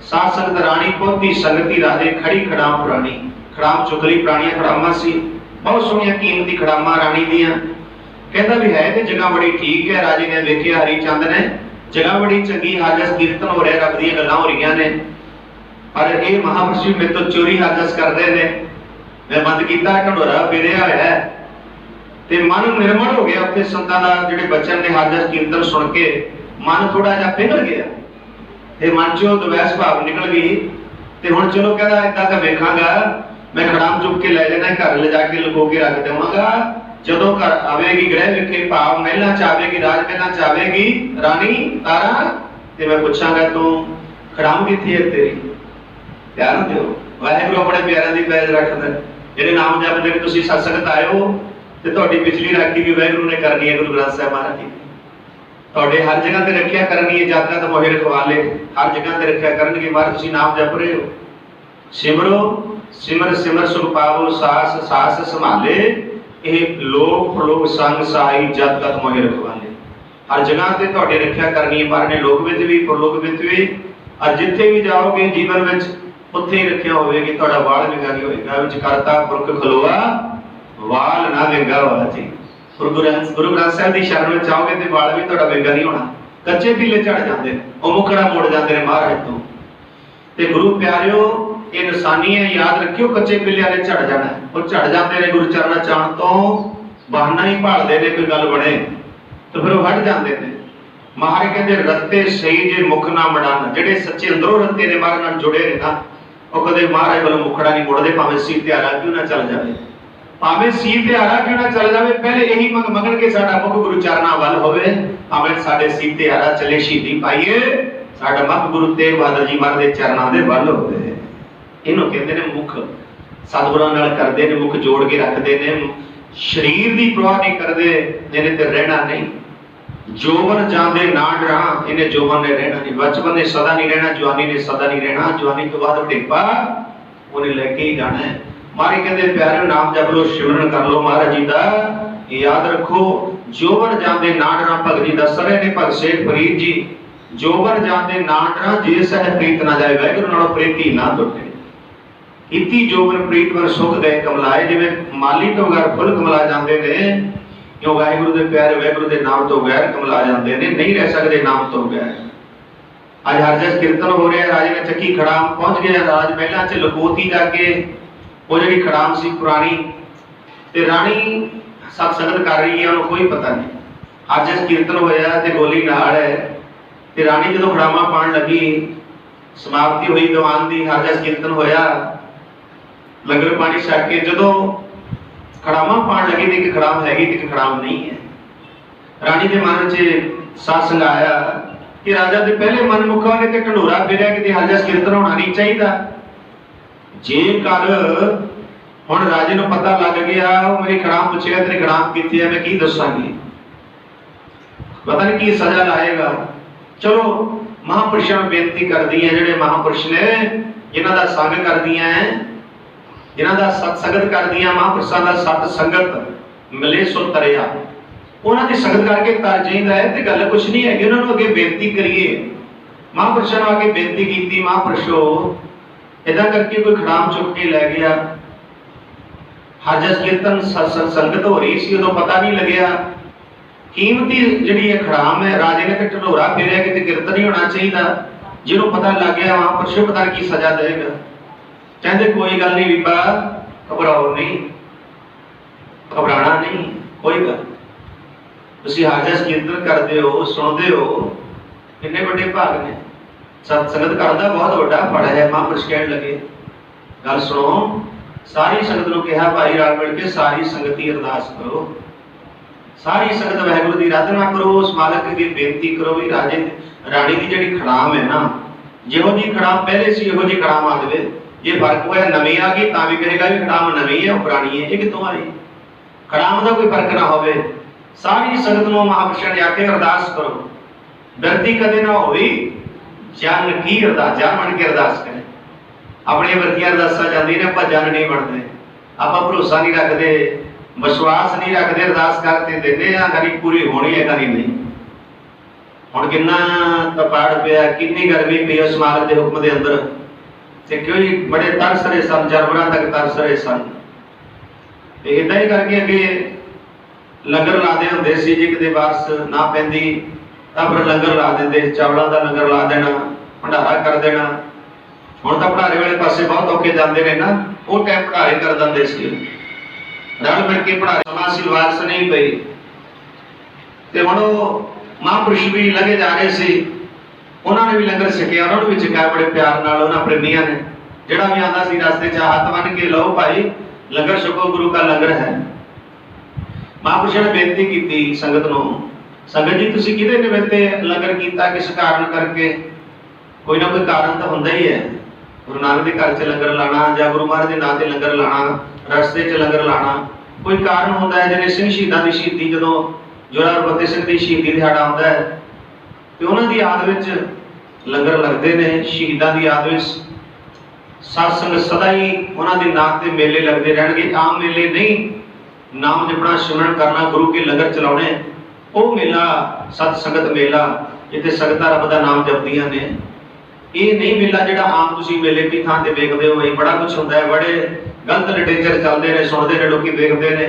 ਸਾਧ ਸੰਗਤ ਰਾਣੀ ਪੋਤੀ ਸੰਗਤੀ ਰਾਜੇ ਖੜੀ ਖੜਾਮ ਪੁਰਾਣੀ। ਖੜਾਮ ਚੁਗਲੀ ਪੁਰਾਣੀਆਂ ਖੜਾਮਾਂ ਸੀ, ਬਹੁਤ ਸੋਹਣੀਆਂ ਕੀਮਤੀ ਖੜਾਮਾਂ ਰਾਣੀ ਦੀਆਂ। ਕਹਿੰਦਾ ਵੀ ਹੈ ਤੇ ਜਗ੍ਹਾ ਬੜੀ ਠੀਕ ਹੈ। ਰਾਜੇ ਨੇ ਵੇਖਿਆ ਹਰੀ ਚੰਦ ਨੇ, ਜਗ੍ਹਾ ਬੜੀ ਚੰਗੀ, ਹਾਜਸ ਕੀਰਤਨ ਹੋ ਰਿਹਾ, ਰੱਬ ਦੀਆਂ ਗੱਲਾਂ ਹੋ ਰਹੀਆਂ ਨੇ, ਪਰ ਇਹ ਮਹਾਂਪੁਰਸ਼ ਵੀ ਮੇਰੇ ਤੋਂ ਚੋਰੀ ਹਾਜਸ ਕਰਦੇ ਨੇ। ਮੈਂ ਬੰਦ ਕੀਤਾ, ਢੰਡੋਰਾ ਫੇਰਿਆ ਹੋਇਆ ਤੇ ਮਨ ਨਿਰਮਲ ਹੋ ਗਿਆ। ਉੱਥੇ ਸੰਤਾਂ ਦਾ ਜਿਹੜੇ ਬਚਨ ਨੇ ਹਾਜਸ ਕੀਰਤਨ ਸੁਣ ਕੇ ਮਨ ਥੋੜਾ ਜਿਹਾ ਪਿਘਲ ਗਿਆ ਤੇ ਮਨ ਚੋਂ ਦਵੈਸ ਭਾਵ ਨਿਕਲ ਗਈ। ਤੇ ਹੁਣ ਚਲੋ ਕਹਿੰਦਾ ਏਦਾਂ ਤਾਂ ਵੇਖਾਂਗਾ, ਮੈਂ ਖੜਾਮ ਚੁੱਕ ਕੇ ਲੈ ਜਾਣਾ, ਘਰ ਲਿਜਾ ਕੇ ਲੁਕੋ ਕੇ ਰੱਖ ਦੇਵਾਂਗਾ। ਜਦੋਂ ਘਰ ਆਵੇਗੀ, ਗ੍ਰਹਿ ਵਿਖੇ ਭਾਵ ਮਹਿਲਾਂ ਚ ਆਵੇਗੀ, ਰਾਜ ਮਹਿਲਾਂ ਚ ਆਵੇਗੀ ਰਾਣੀ ਤਾਰਾ, ਤੇ ਮੈਂ ਪੁੱਛਾਂਗਾ ਤੂੰ ਖੜਾਮ ਕਿੱਥੇ ਹੈ ਤੇਰੀ। ਧਿਆਨ ਦਿਓ, ਵਾਹਿਗੁਰੂ ਆਪਣੇ ਪਿਆਰਿਆਂ ਦੀ ਪੈਜ ਰੱਖਦਾ। ਜਿਹੜੇ ਨਾਮ ਜਪਦੇ ਨੇ, ਤੁਸੀਂ ਸਤਸੰਗਤ ਆਇਓ ਤੇ ਤੁਹਾਡੀ ਪਿਛਲੀ ਰਾਖੀ ਵੀ ਵਾਹਿਗੁਰੂ ਨੇ ਕਰਨੀ ਹੈ। ਗੁਰੂ ਗ੍ਰੰਥ ਸਾਹਿਬ ਮਹਾਰਾਜ ਜੀ ਤੁਹਾਡੇ ਹਰ ਜਗ੍ਹਾ ਤੇ ਰੱਖਿਆ ਕਰਨੀ ਹੈ। ਯਾਤਰਾ ਤੋਂ ਮੋਹਿ ਰਖਵਾਲੇ ਹਰ ਜਗ੍ਹਾ ਤੇ ਰੱਖਿਆ ਕਰਨਗੇ। ਮਹਾਰਾਜ ਤੁਸੀਂ ਨਾਮ ਜਪ ਰਹੇ ਹੋ, ਸਿਮਰੋ ਸਿਮਰ ਸਿਮਰ ਸੁਖ ਪਾਵੋ, ਸਾਸ ਸਾਸ ਸੰਭਾਲੇ, ਇਹ ਲੋਕ ਪ੍ਰਲੋਕ ਸੰਗ ਸਾਈ ਜਦ ਤੱਕ ਮੋਹਿ ਰਖਵਾਲੇ। ਹਰ ਜਗ੍ਹਾ ਤੇ ਤੁਹਾਡੇ ਰੱਖਿਆ ਕਰਨੀ ਹੈ ਮਹਾਰਾਜ ਨੇ, ਲੋਕ ਵਿੱਚ ਵੀ ਪ੍ਰਲੋਕ ਵਿੱਚ ਵੀ। ਅੱਜ ਜਿੱਥੇ ਵੀ ਜਾਓਗੇ ਜੀਵਨ ਵਿੱਚ, ਉੱਥੇ ਹੀ ਰੱਖਿਆ ਹੋਵੇਗੀ, ਤੁਹਾਡਾ ਵਾਲ ਵਿੰਗਾ ਨਹੀਂ ਹੋਏਗਾ। ਵਿੱਚ ਕਰਤਾ ਪੁਰਖ ਖਲੋਆ ਵਾਲ ਨਾ ਵਿੰਗਾ ਹੋਇਆ ਜੀ। ਗੁਰੂ ਗ੍ਰੰਥ ਸਾਹਿਬ ਦੀ ਸ਼ਰਨ ਵਿੱਚ ਆਓਗੇ ਤੇ ਵਾਲ ਵੀ ਤੁਹਾਡਾ ਵਿੰਗਾ ਨਹੀਂ ਹੋਣਾ। ਕੱਚੇ ਪੀਲੇ ਝੜ ਜਾਂਦੇ ਨੇ, ਉਹ ਮੁਖੜਾ ਮੋੜ ਜਾਂਦੇ ਨੇ ਮਹਾਰਾਜ ਤੋਂ। ਤੇ ਗੁਰੂ ਪਿਆਰਿਓ, ਇਹ ਨਿਸ਼ਾਨੀ ਹੈ, ਯਾਦ ਰੱਖਿਓ। ਕੱਚੇ ਪਿੱਲਿਆਂ ਨੇ ਝੜ ਜਾਣਾ, ਉਹ ਝੜ ਜਾਂਦੇ ਨੇ ਗੁਰੂ ਚਰਨਾਂ ਚਾਣ ਤੋਂ। ਬਹਾਨਾ ਹੀ ਭਾਲਦੇ ਨੇ ਕੋਈ ਗੱਲ ਬਣੇ ਤੇ ਫਿਰ ਉਹ ਹਟ ਜਾਂਦੇ ਨੇ। ਮਹਾਰਾਜ ਕਹਿੰਦੇ ਰੱਤੇ ਸਹੀ ਜੇ ਮੁਖ ਨਾ ਮੜਾਨ। ਜਿਹੜੇ ਸੱਚੇ ਅੰਦਰੋਂ ਰੱਤੇ ਨੇ ਮਹਾਰਾਜ ਨਾਲ ਜੁੜੇ ਨੇ ਨਾ, ਉਹ ਕਦੇ ਮਹਾਰਾਜ ਵੱਲੋਂ ਮੁਖੜਾ ਨਹੀਂ ਮੋੜਦੇ, ਭਾਵੇਂ ਸੀਤ ਤੇ ਆਰਾ ਕਿਉਂ ਨਾ ਚੱਲ ਜਾਵੇ, ਭਾਵੇਂ ਸੀਤ ਤੇ ਆਰਾ ਕਿਉਂ ਨਾ ਚੱਲ ਜਾਵੇ। ਪਹਿਲੇ ਇਹੀ ਮੰਗਣ ਕੇ ਸਾਡਾ ਮੁਖ ਗੁਰੂ ਚਰਨਾਂ ਵੱਲ ਹੋਵੇ। ਭਾਵੇਂ ਸਾਡੇ ਸੀਤ ਤੇ ਆਰਾ ਚੱਲੇ, ਸ਼ਹੀਦੀ ਪਾਈਏ, ਸਾਡਾ ਮੁਖ ਗੁਰੂ ਤੇਗ ਬਹਾਦਰ ਜੀ ਮਹਾਰਾਜ ਦੇ ਚਰਨਾਂ ਦੇ ਵੱਲ ਹੋਵੇ। ਇਹਨੂੰ ਕਹਿੰਦੇ ਨੇ ਮੁਖ। ਸਤਿਗੁਰਾਂ ਨਾਲ ਕਰਦੇ ਨੇ, ਮੁਖ ਜੋੜ ਕੇ ਰੱਖਦੇ ਨੇ, ਸਰੀਰ ਦੀ ਪ੍ਰਵਾਹ ਨਹੀਂ ਕਰਦੇ, ਇਹਨੇ ਤੇ ਰਹਿਣਾ ਨਹੀਂ। ਜੋਬਨ ਜਾਂਦੇ ਨਾ ਡਰਾਂ, ਇਹਨੇ ਜੋਬਨ ਨੇ ਰਹਿਣਾ ਨਹੀਂ। ਬਚਪਨ ਨੇ ਸਦਾ ਨਹੀਂ ਰਹਿਣਾ, ਜਵਾਨੀ ਨੇ ਸਦਾ ਨਹੀਂ ਰਹਿਣਾ। ਜਵਾਨੀ ਤੋਂ ਬਾਅਦ ਢੇਪਾ ਉਹਨੇ ਲੈ ਕੇ ਹੀ ਜਾਣਾ ਹੈ। ਮਾਰੇ ਕਹਿੰਦੇ ਪਿਆਰਿਓ, ਨਾਮ ਜਪ ਲੋ, ਸਿਮਰਨ ਕਰ ਲੋ ਮਹਾਰਾਜ ਜੀ ਦਾ। ਯਾਦ ਰੱਖੋ, ਜੋਬਨ ਜਾਂਦੇ ਨਾ ਡਰਾਂ, ਭਗਤ ਜੀ ਦੱਸ ਰਹੇ ਨੇ, ਭਗਤ ਸੇਠ ਫਰੀਦ ਜੀ। ਜੋਬਨ ਜਾਂਦੇ ਨਾ ਡਰਾਂ, ਜੇ ਸਹਿ ਪ੍ਰੀਤ ਨਾ ਜਾਏ, ਵਾਹਿਗੁਰੂ ਨਾਲੋਂ ਪ੍ਰੀਤੀ ਨਾ ਟੁੱਟੇ। ਇਤੀ ਜੋਬਨ ਪ੍ਰੀਤ ਵਰ ਸੁਖ ਗਏ ਕਮਲਾਏ। ਜਿਵੇਂ ਮਾਲੀ ਤੋਂ ਬਗੈਰ ਫੁੱਲ ਕਮਲਾ ਜਾਂਦੇ ਨੇ, ਕਿਉਂ ਵਾਹਿਗੁਰੂ ਦੇ ਪਿਆਰੇ ਵਾਹਿਗੁਰੂ ਦੇ ਨਾਮ ਤੋਂ ਬਗੈਰ ਕਮਲਾ ਜਾਂਦੇ ਨੇ, ਨਹੀਂ ਰਹਿ ਸਕਦੇ ਨਾਮ ਤੋਂ ਬਗੈਰ। ਅੱਜ ਹਰਜਸ ਕੀਰਤਨ ਹੋ ਰਿਹਾ, ਰਾਜੇ ਨੇ ਚੱਕੀ ਖੜਾਮ ਪਹੁੰਚ ਗਿਆ। ਰਾਜ ਮਹਿਲਾਂ 'ਚ ਲਕੋਤੀ ਜਾ ਕੇ ਉਹ ਜਿਹੜੀ ਖੜਾਮ ਸੀ ਪੁਰਾਣੀ, ਤੇ ਰਾਣੀ ਸਤਸੰਗਤ ਕਰ ਰਹੀ ਹੈ, ਉਹਨੂੰ ਕੋਈ ਪਤਾ ਨਹੀਂ। ਹਰਜਸ ਕੀਰਤਨ ਹੋਇਆ ਤੇ ਗੋਲੀ ਨਾਲ ਹੈ, ਤੇ ਰਾਣੀ ਜਦੋਂ ਖੜਾਮਾਂ ਪਾਉਣ ਲੱਗੀ, ਸਮਾਪਤੀ ਹੋਈ ਦੀਵਾਨ ਦੀ, ਹਰਜਸ ਕੀਰਤਨ ਹੋਇਆ, ਲੰਗਰ ਪਾਣੀ ਛਕ ਕੇ ਜਦੋਂ ਖੜਾਮਾਂ ਪਾਉਣ ਲੱਗੀ ਤੇ ਇੱਕ ਖੜਾਮ ਹੈਗੀ ਤੇ ਇੱਕ ਖੜਾਮ ਨਹੀਂ ਹੈ। ਰਾਣੀ ਦੇ ਮਨ 'ਚ ਸਾਸੰਗ ਆਇਆ ਕਿ ਰਾਜਾ ਦੇ ਪਹਿਲੇ ਮਨਮੁਖਾਂ ਨੇ ਤੇ ਢੰਡੋਰਾ ਫੇਰਿਆ, ਕਿਤੇ ਹਰਜਸ ਕੀਰਤਨ ਹੋਣਾ ਨਹੀਂ ਚਾਹੀਦਾ। ਜੇਕਰ ਹੁਣ ਰਾਜੇ ਨੂੰ ਪਤਾ ਲੱਗ ਗਿਆ, ਉਹ ਮੇਰੀ ਖੜਾਮ ਪੁੱਛੇਗਾ ਤੇਰੀ ਖੜਾਮ ਕਿੱਥੇ ਹੈ, ਮੈਂ ਕੀ ਦੱਸਾਂਗੀ, ਪਤਾ ਨਹੀਂ ਕੀ ਸਜ਼ਾ ਲਾਏਗਾ। ਚਲੋ ਮਹਾਂਪੁਰਸ਼ਾਂ ਨੂੰ ਬੇਨਤੀ ਕਰਦੀ ਹੈ, ਜਿਹੜੇ ਮਹਾਂਪੁਰਸ਼ ਨੇ, ਜਿਨ੍ਹਾਂ ਦਾ ਸੰਗ ਕਰਦੀਆਂ, ਜਿਨ੍ਹਾਂ ਦਾ ਸਤਸੰਗਤ ਕਰਦੀਆਂ, ਮਹਾਂਪੁਰਸ਼ਾਂ ਦਾ ਸਤ ਸੰਗਤ ਮਿਲੇ ਸੋ ਤਰਿਆ, ਉਹਨਾਂ ਦੀ ਸੰਗਤ ਕਰਕੇ ਤਰ ਜਾਂਦਾ ਹੈ। ਤੇ ਗੱਲ ਕੁਛ ਨਹੀਂ ਹੈਗੀ, ਉਹਨਾਂ ਨੂੰ ਅੱਗੇ ਬੇਨਤੀ ਕਰੀਏ। ਮਹਾਂਪੁਰਸ਼ਾਂ ਨੂੰ ਅੱਗੇ ਬੇਨਤੀ ਕੀਤੀ, ਮਹਾਂਪੁਰਸ਼ੋ इदा करके कोई खड़ाम चुक के लै गया। हर जस कीर्तन संगत हो रही सी, उदों पता नहीं लग्या कीमती जी खड़ाम है, राजे ने तो ढोरा फेरिया कि कीर्तन ही होना चाहिए। जिन्हों पता लग गया वहां पर शिव पता की सजा देगा। कहते कोई गल नहीं बीबा, घबराओ नहीं, घबराना नहीं, कोई गल। तुसीं हर जस कीर्तन करते हो, सुनते हो, किन्ने बड़े भाग ने। सत्संगत करदा बहुत बड़ा फल है। महापुरुष कहण लगे गल सुनो, सारी संगत नूं कहा भाई रल मिल के सारी संगत की अरदास करो, सारी संगत वाहिगुरू की आराधना करो, उस मालक की बेनती करो भी राजे राणी की जिहड़ी खड़ाम है ना, जिहो जी खड़ाम पहले सी इहो जी खड़ाम आ जाए। जे फर्क होया नवीं आ गई तां भी कहेगा भी खड़ाम नवीं है, वो पुरानी है। ये कितों आई? खड़ाम का कोई फर्क ना होवे। सारी संगत नूं महापुरुषां ने आखे अरदास करो, बिरती कदे ना होई, जन की अरदास, जन बन के अरदास करें। अपनी वरतियां अरदासां जांदी ने, आपां जन नहीं बनते, आपां भरोसा नहीं रखते, विश्वास नहीं रखते, अरदास करते देने कभी पूरी होनी है कभी नहीं। हुण किन्ना तपाड़ पिया, कितनी गर्मी पई उस मालक के हुक्म के अंदर, ते क्यों जी बड़े तरस रहे सन, जानवरां तक तरस रहे सन। इदां ही करके अगे लंगर लाते हुंदे सी। जे किते बारिश ना पैंदी तां फिर लंगर ला दिंदे, चावलों का लंगर ला देना, भंडारा कर देना। हुण तां भंडारे वाले पासे बहुत औखे जांदे ने ना, वो टाइम भंडारे कर दिंदे सी। रल मिल के भंडारे समा सी, वारिश नहीं पई। ते हुण महापुरुष भी लगे जा रहे सी, उन्होंने भी लंगर छकिया, उन्होंने भी छकाया बड़े प्यार नाल। उन्हां प्रेमियां ने जिहड़ा भी आंदा सी रस्ते च हाथ बन के लो भाई लंगर छको, गुरु का लंगर है। महापुरुषों ने बेनती की संगत नूं, संगत जी तुसीं किहदे निमित्ते लंगर कीता, किस कारण करके? कोई ना कोई कारण तो हुंदा ही है। गुरु नानक के घर च लंगर लाना जां गुरु महाराज के नाम से लंगर लाना, रस्ते च लंगर लाना, कोई कारण होंदा है। जिवें सिंह शहीदां दी शहीदी, जदों जोरा फतेह सिंह की शहीदी दिहाड़ा आउंदा है ते उन्हां दी याद विच लंगर लगदे ने। शहीदां दी याद विच सत्संग सदा ही उन्हां दे नाम ते मेले लगदे रहणगे। आम मेले नहीं, नाम जपना, सिमरन करना, गुरु के लंगर चलाउणे, ਉਹ मेला सत संगत मेला जिथे संगतां रब दा नाम जपदियां ने। ये नहीं मेला जिहड़ा आम तुसीं मेले की थां ते वेखदे हो। ये बड़ा कुछ हुंदा है, बड़े गलत लिटरेचर चलदे ने, सुणदे ने लोकी, वेखदे ने,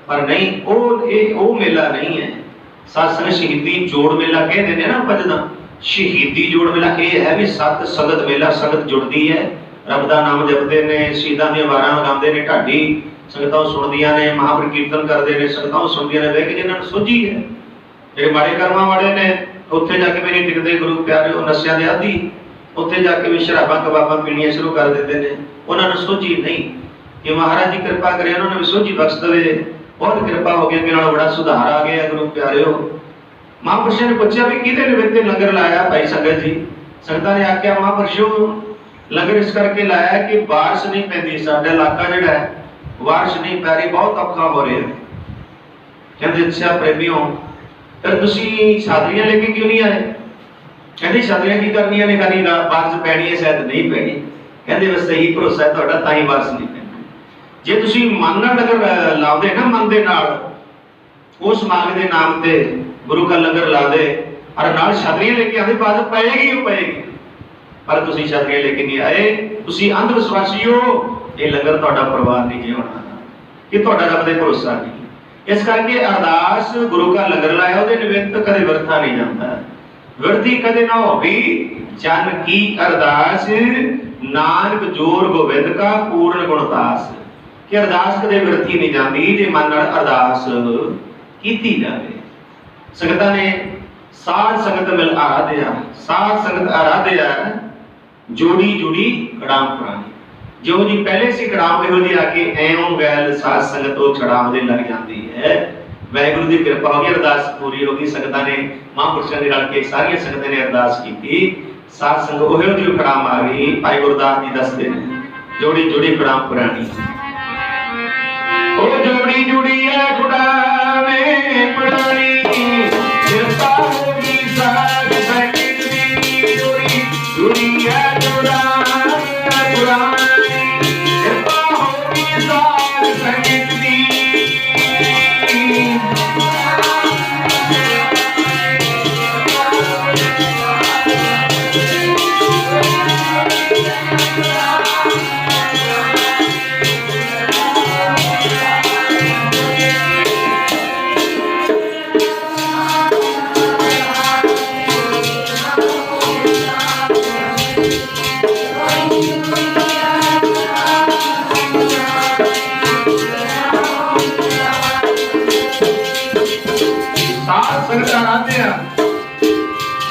पर नहीं वो मेला नहीं है। सत्संग शहीदी जोड़ मेला कहते हैं ना भजदा, शहीदी जोड़ मेला ये है भी सत संगत मेला। संगत जुड़दी है, रब दा नाम जपदे ने, शहीदां दी वारां गांदे ने, ढाडी संगतां सुणदियां ने, महापुर कीर्तन करदे ने, संगतां सुणदियां ने। वेख जिन्हां नूं सुझी है, ਜਿਹੜੇ ਮਾੜੇ ਕਰਮਾਂ ਵਾਲੇ ਨੇ ਉੱਥੇ ਜਾ ਕੇ ਵੀ ਨਹੀਂ ਟਿਕਦੇ ਗੁਰੂ ਪਿਆਰਿਓ, ਨਸ਼ਿਆਂ ਦੇ ਆਦੀ, ਉੱਥੇ ਜਾ ਕੇ ਵੀ ਸ਼ਰਾਬਾਂ ਕਬਾਬਾਂ ਪੀਣੀਆਂ ਸ਼ੁਰੂ ਕਰ ਦਿੰਦੇ ਨੇ। ਉਹਨਾਂ ਨੂੰ ਸੋਝੀ ਨਹੀਂ ਕਿ ਮਹਾਰਾਜ ਦੀ ਕਿਰਪਾ ਕਰੇ, ਉਹਨਾਂ ਨੂੰ ਵੀ ਸੋਝੀ ਬਖਸ਼ ਦੇਵੇ। ਬਹੁਤ ਕਿਰਪਾ ਹੋ ਗਈ, ਅੱਗੇ ਨਾਲੋਂ ਬੜਾ ਸੁਧਾਰ ਆ ਗਿਆ ਗੁਰੂ ਪਿਆਰਿਓ। ਮਹਾਂਪੁਰਸ਼ਾਂ ਨੇ ਪੁੱਛਿਆ ਵੀ ਕਿਹਦੇ ਨਿਮਿत्ते ਲੰਗਰ ਲਾਇਆ ਭਾਈ ਸੰਗਤ ਜੀ? ਸੰਗਤਾਂ ਨੇ ਆਖਿਆ ਮਹਾਂਪੁਰਸ਼ੋ ਲੰਗਰ ਇਸ ਕਰਕੇ ਲਾਇਆ ਕਿ ਬਾਰਿਸ਼ ਨਹੀਂ ਪੈਂਦੀ, ਸਾਡਾ ਇਲਾਕਾ ਜਿਹੜਾ ਹੈ ਬਾਰਿਸ਼ ਨਹੀਂ ਪੈ ਰਹੀ, ਬਹੁਤ ਔਖਾ ਹੋ ਰਿਹਾ। ਕਹਿੰਦੇ ਅੱਛਾ ਪ੍ਰੇਮੀਓ, फिर तुसीं छातरियां लेके क्यों नहीं आए? कहते छातरियां की करनियां ने, कहीं बारिश पैनी है शायद नहीं पैनी। कहते बस सही भरोसा है तुहाडा, तां ही बारिश नहीं पैनी। जे तुसीं मन नाल लंगर लाओगे ना, मन दे नाल उस मालिक दे नाम ते गुरु का लंगर ला दे और नाल छातरियां लेके आंदे, बारिश पएगी ही पएगी। पर तुसीं छातरियां लेके नहीं आए, तुसीं अंध विश्वासी हो। ये लंगर तुहाडा परवान नहीं जे होना, कि तुहाडा रब दे भरोसा नहीं। इस करके अरदास गुरु का लंगर लाया, ਉਹਦੇ ਨਿमित्त कदे वरता नहीं जाता। वरती कदे ना होगी, जन की अरदास नानक जोर गोविंद का पूर्ण गुणतास। कि अरदास कदे वरती नहीं जाती जे मन नाल अरदास कीती जावे। संगतां ने साध संगत मिल आराध्या, साध संगत आराध्या, जोड़ी जुड़ी कड़ाम पुरानी। जो जी पहले सी कड़ाम इहो जी आके एवं गैल साध संगत वो छड़ाम दे लग जाती है। वाहिगुरू दी कृपा हो गई, अरदास पूरी हो गई। संगतां ने महापुरुषां दे रल के सारियां संगतां ने अरदास की, साध संगत ओहो जी कड़ाम आ गई। भाई गुरदास जी दसदे ने जोड़ी जुड़ी कड़ाम पुरानी। ओ जोड़ी जुड़ी है कड़ामे पुरानी, कृपा होगी साध संगत दी, जोड़ी जुड़ी है कड़ाम पुरानी। Yeah.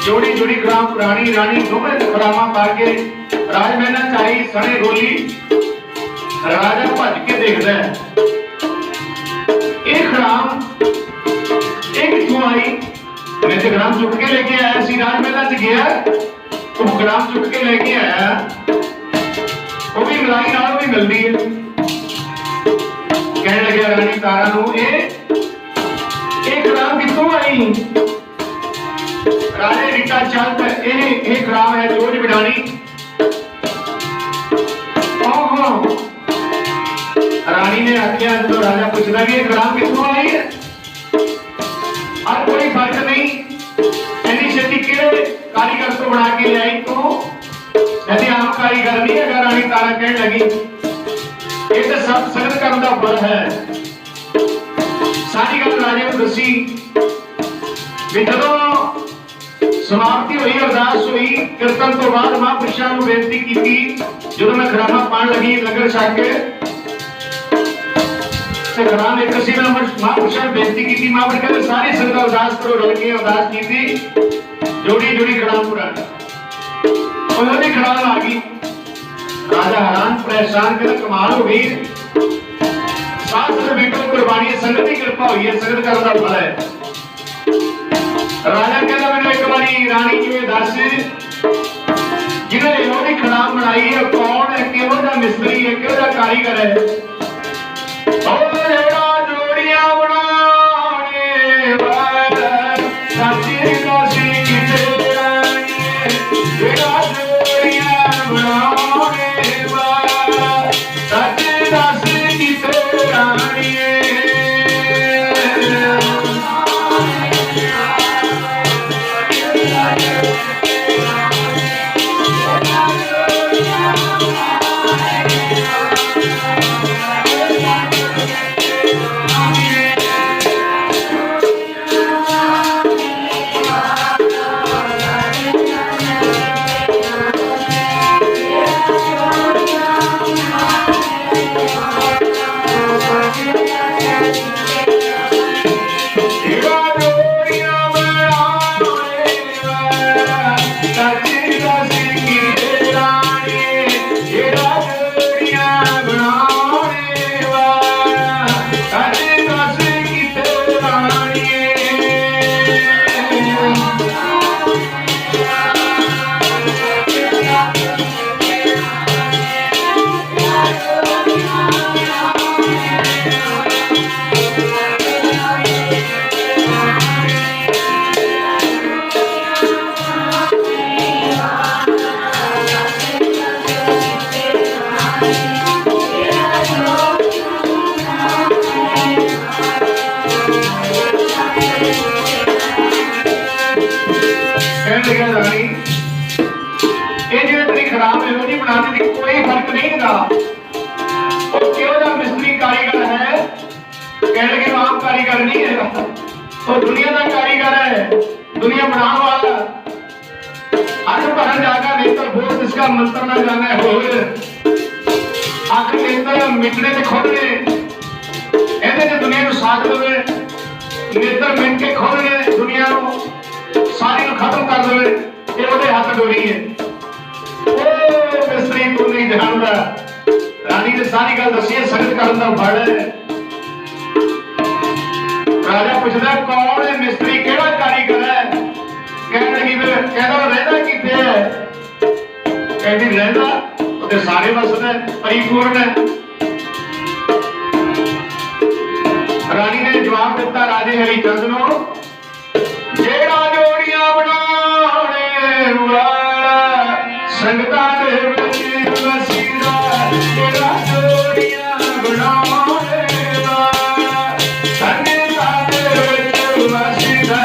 जोड़ी जोड़ी खड़ाम पुरानी रानी दोवें खड़ामा पा के राजमहल च आई सने रोली। राजा भज के देखदा है ये खड़ाम ये कित्थों आई? मैं तो खड़ाम चुक के लेके आया सी, राजमहल च गया वो खड़ाम चुक के लेके आया, वो भी मलाई नाल भी मिलदी है। कहने लगे रानी तारा नूं ये खड़ाम कित्थों आई? राजे रिटा चलत ये खड़ाम है जोज बिडानी। रानी ने आख्या जो राजा पूछना कि खड़ाम कित्थों आई है? और कोई फर्क नहीं, इन्नी छेती किहड़े कारीगर तो बना के ले आई तू? ऐसे आम कारीगर नहीं है। रानी तारा कहने लगी ये तो सब संगत करने का फल है। सारी गल राजे को दसी भी जदों समाप्ति हुई, अरदास हुई, कीर्तन तो बाद महापुरुषां नूं बेनती कीती। जदों मैं खड़ामा पाण लगी लंगर छक के ते खड़ाम एक सी मैं महापुरुषां नूं बेनती कीती। महापुरुष कहंदे सारी संगत अरदास करो, रल के अरदास कीती। जोड़ी जोड़ी खड़ाम पुरानी उन्होंने खड़ाम आ गई। राजा हैरान परेशान कहंदा कमाल हो गई, साथ बेटो कुर्बानी संगत की कृपा हुई है, संगत करने का फल है। राजा कहता मैंने एक बारी रानी जी में दस जिन्हें इन्होंने खड़ाम बनाई है कौन है, किहो दा मिस्त्री है, किहो दा कारीगर है? जोड़ियां बनाने वाला सच्ची दासी किते जोड़ियां बनाने वाला सच्ची दासी किते रानिए। कोई फर्क नहीं था वो क्यों दा मिस्त्री कारीगर है? कहने लगे आम कारीगर नहीं है, वो दुनिया का कारीगर है, दुनिया बनाने वाला। अख भरन जागा नेत्र बोल जिसका मंत्र ना जाने हो, अख नेत्र मिटने ते खोलने ऐसे जे दुनिया को साथ देवे, नेत्र मिट के खोलने दुनिया को सारी को खत्म कर देवे, ये ओदे हाथ डोरी है। मिस्त्री तू नहीं जानता। रानी ने सारी गल दसी है, संगत करन दा फल है। राजा पूछदा कौन है मिस्त्री, केड़ा कारीगर है? कहने लगी वे कहदा रहंदा किथे है? कहदी रहंदा ओते सारे वसदा परिपूर्ण है। रानी ने जवाब दिता राजे हरिचंद नूं जेड़ा जोड़ियां बनाने वाला संगतां दे विच वसीदा, जेड़ा जोड़ियां बनाने वाला संगतां दे विच वसीदा।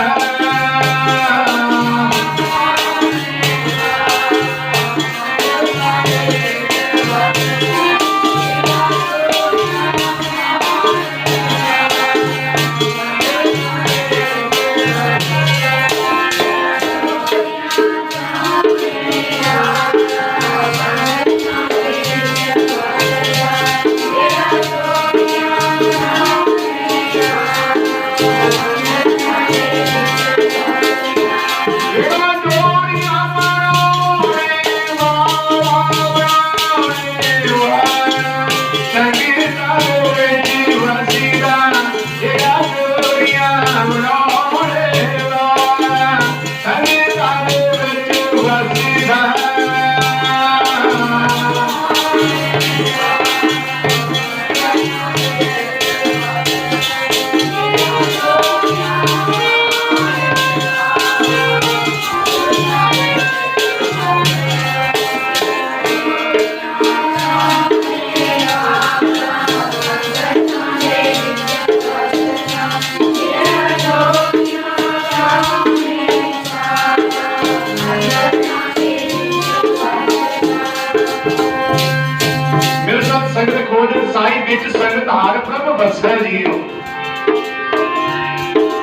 साई बिच संगत हार प्रभ बसै जीओ।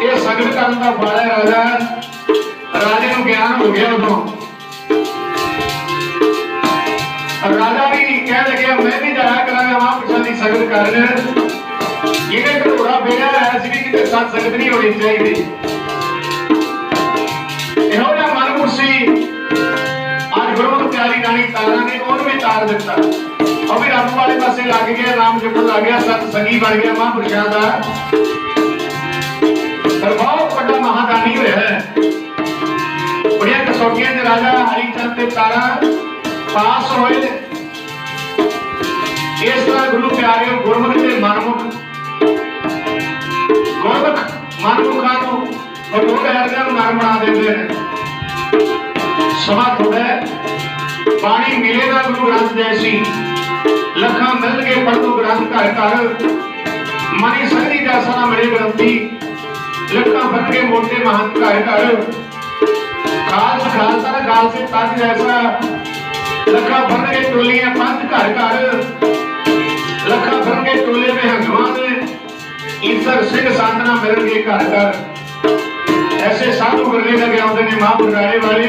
ये संगत करन दा फल है राजा। राजे नूं ज्ञान हो गया उदों राजा भी कह लगे मैं भी जाया करांगा महापुरुषां दी संगत करन। जिहने घोड़ा बेड़ा है सी भी किते सत संगत नहीं होनी चाहिए। इहो जिहा मनमुख सी अज गुरमुख प्यारी राणी तारा ने ओनू भी तार दिता। और भी रब वाले पासे लग गया, नाम जपन लग गया, सत संगी बन गया महापुरुषां दा। पर बहुत बड़ा महादानी होया है। बड़िया कसौटियां दे राजा हरिचंद ते तारा पास होए। इस तरह गुरु प्यारे गुरमुख ते मनमुख गुरमुख मनमुखां नूं कठोर हृदय नूं नरम बना देंदे ने। समा थोड़ा पानी मिलेगा गुरु ग्रंथ जैसी लखा मिल के पढ़ो ग्रंथ घर घर। मनी संगी जैसा ना मिले ग्रंथी लखा बन के मोटे महंत घर घर। खालस खालसा ना गाल से तज जैसा लखा बन के टोलियां पंथ घर घर। लखा बन के टोले में हंगवा ने ईसर सिंह सांतना मिल के घर घर। ऐसे साधु करने लगे आते ने महापुराणे वाले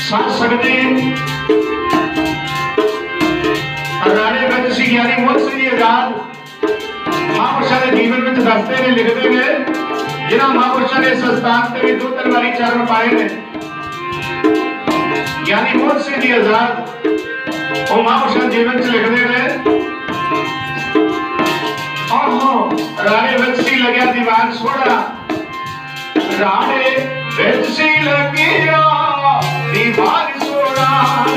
सत सकते राणे बच सी यानी मुल्क सी आजाद महापुरुषों के जीवन में दसते ने लिखते हैं। जिन्होंने महापुरुषों ने संस्थान से भी 2-3 बारी चरण पाए ने यानी मुल्क सी आजाद वो महापुरुषों जीवन से लिखते हैं। राणे बच सी लग्या दीवान सोड़ा। राणे बच सी लग्या दीवान सोड़ा।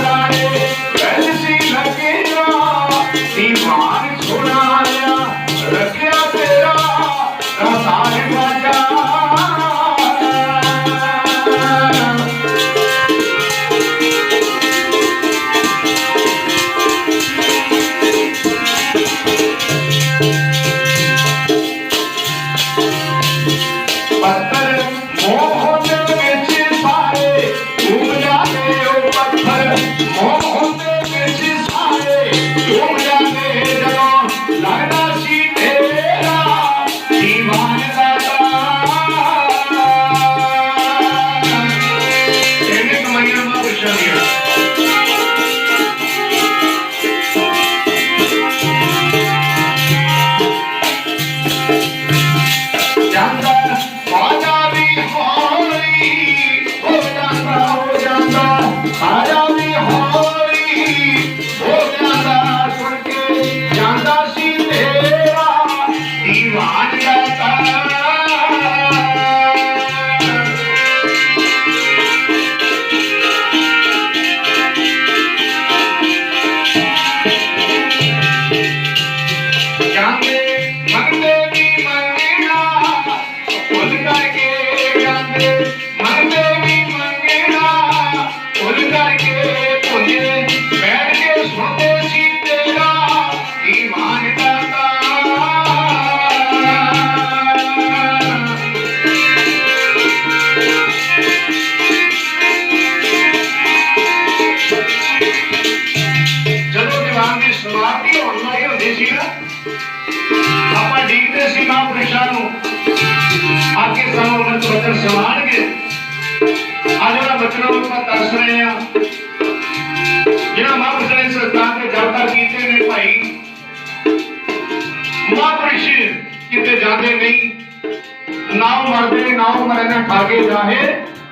राणे बच सी लग्या दीवान सोड़ा। रखिया तेरा रसाल बाजा।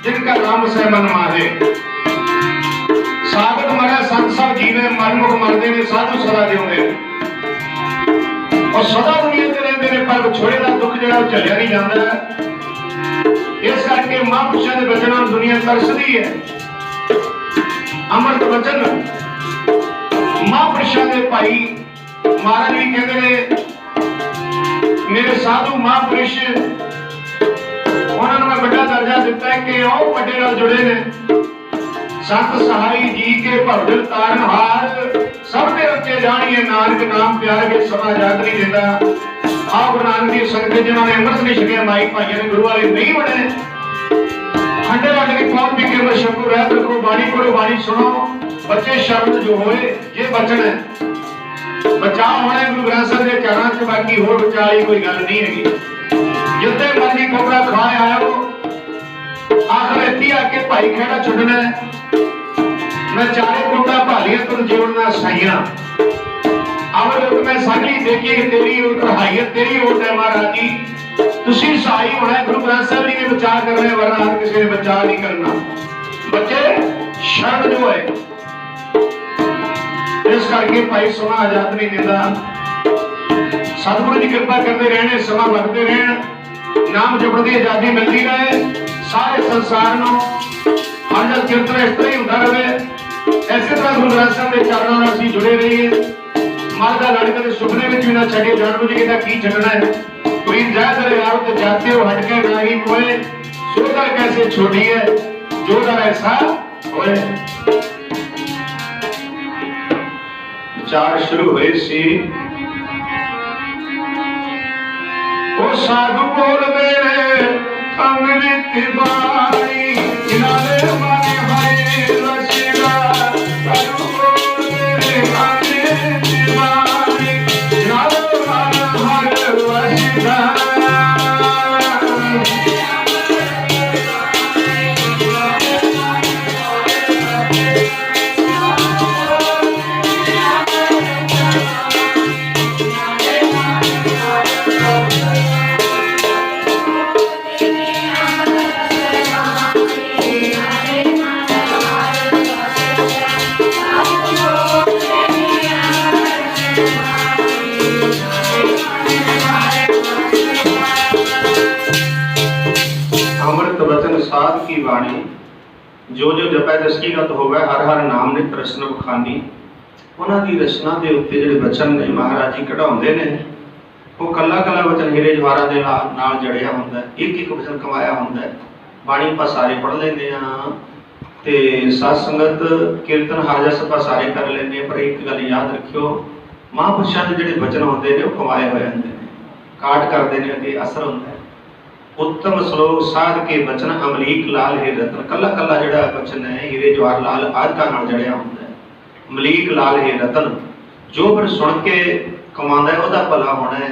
जिनका राम से मन माहे सागत मरे संत सब जीवे मनमुख मरदे ने साधु सदा जिउंदे और सदा दुनिया ते रहंदे ने पर छोड़े दा दुख जेड़ा झलिया नहीं जांदा। इस करके महापुरुषों के वचनों दुनिया तरसदी है। अमृत वचन महापुरुषों के भाई महाराज भी कहते ने मेरे साधु महापुरुष उन्होंने मैं बड़ा दर्जा दिता है कि वो बड़े नाल जुड़े ने। संत सहाई जी के भवदिल तारन हार सब दे उच्चे जानिए नानक नाम प्यार के समा जाग नहीं देता। आ गुरु नानक दी संगत जिन्होंने अमृत नहीं छकिया माई भाइयों ने गुरु वाले नहीं बने खंडे लग के कौन भी केवल शंकु रहत रखो बाणी पढ़ो बाणी सुनो बच्चे शरण जो होए ये बचन है बचाव होने गुरु ग्रंथ साहिब के चरणों से बाकी होर बचा वाली कोई गल नहीं है जिते मर्जी कपड़ा खाए आयो आखिर इत्थे आके भाई खेड़ा छुड़ना है मैं चारे कोटा भालियां तुम जोड़ना साइया अब मैं सारी देखी कि तेरी रहायत तेरी ओट है महाराज जी तुसी सहाई होना है गुरु ग्रंथ साहिब जी ने बचा करना वरना किसी ने बचा नहीं करना बच्चे शरण जो है इस करके भाई समा आजाद नहीं देता सतगुरु की कृपा करते रहने समा लगते रहन नाम जपण की आजादी मिलती रहे सारे संसार को हर जल कीर्तन इस तरह ही होता रहे ऐसे तरह गुरु ग्रंथ साहिब के चरणों में असीं जुड़े रहिए मर का लड़ कदे सुपने में भी ना छड़े जान बुझ के की छड़ना है कोई जाए तेरे यार तो जाते हो हट के ना ही कोई सोकर कैसे छोटी है जो दर ऐसा होए चार शुरू हुए सी ओ साधु बोल मेरे अमृत बाणी किनारे माने भाई रसीदा साधु बोल मेरे अमृत बाणी किनारे माने भाई रसीदा साध की वाणी जो जो जपै दसकी गत होवे हर हर नाम नित रचना बखानी उन्हां दी रचना दे उत्ते जिहड़े वचन ने महाराज जी कढाउंदे ने वो कला कला वचन हीरे जवाहरां दे नाल जड़िया हुंदा एक एक वचन कमाया हुंदा बाणी ਆਪਾਂ सारे पढ़ लेंदे हां ते साध संगत कीर्तन हाजा सभा सारे कर लेंदे पर एक गल याद रखियो महापुरुषां दे जिहड़े वचन हुंदे ने वो कमाए होए हुंदे ने काट करदे ने अगे असर हुंदा उत्तम श्लोक साध के वचन अमलीक लाल है रतन कला कला जड़ा वचन है हीरे जवाहर लाल आदका नाल जड़िया हुंदा है अमलीक लाल है रतन जो फिर सुन के कमांदा है ओदा भला होना है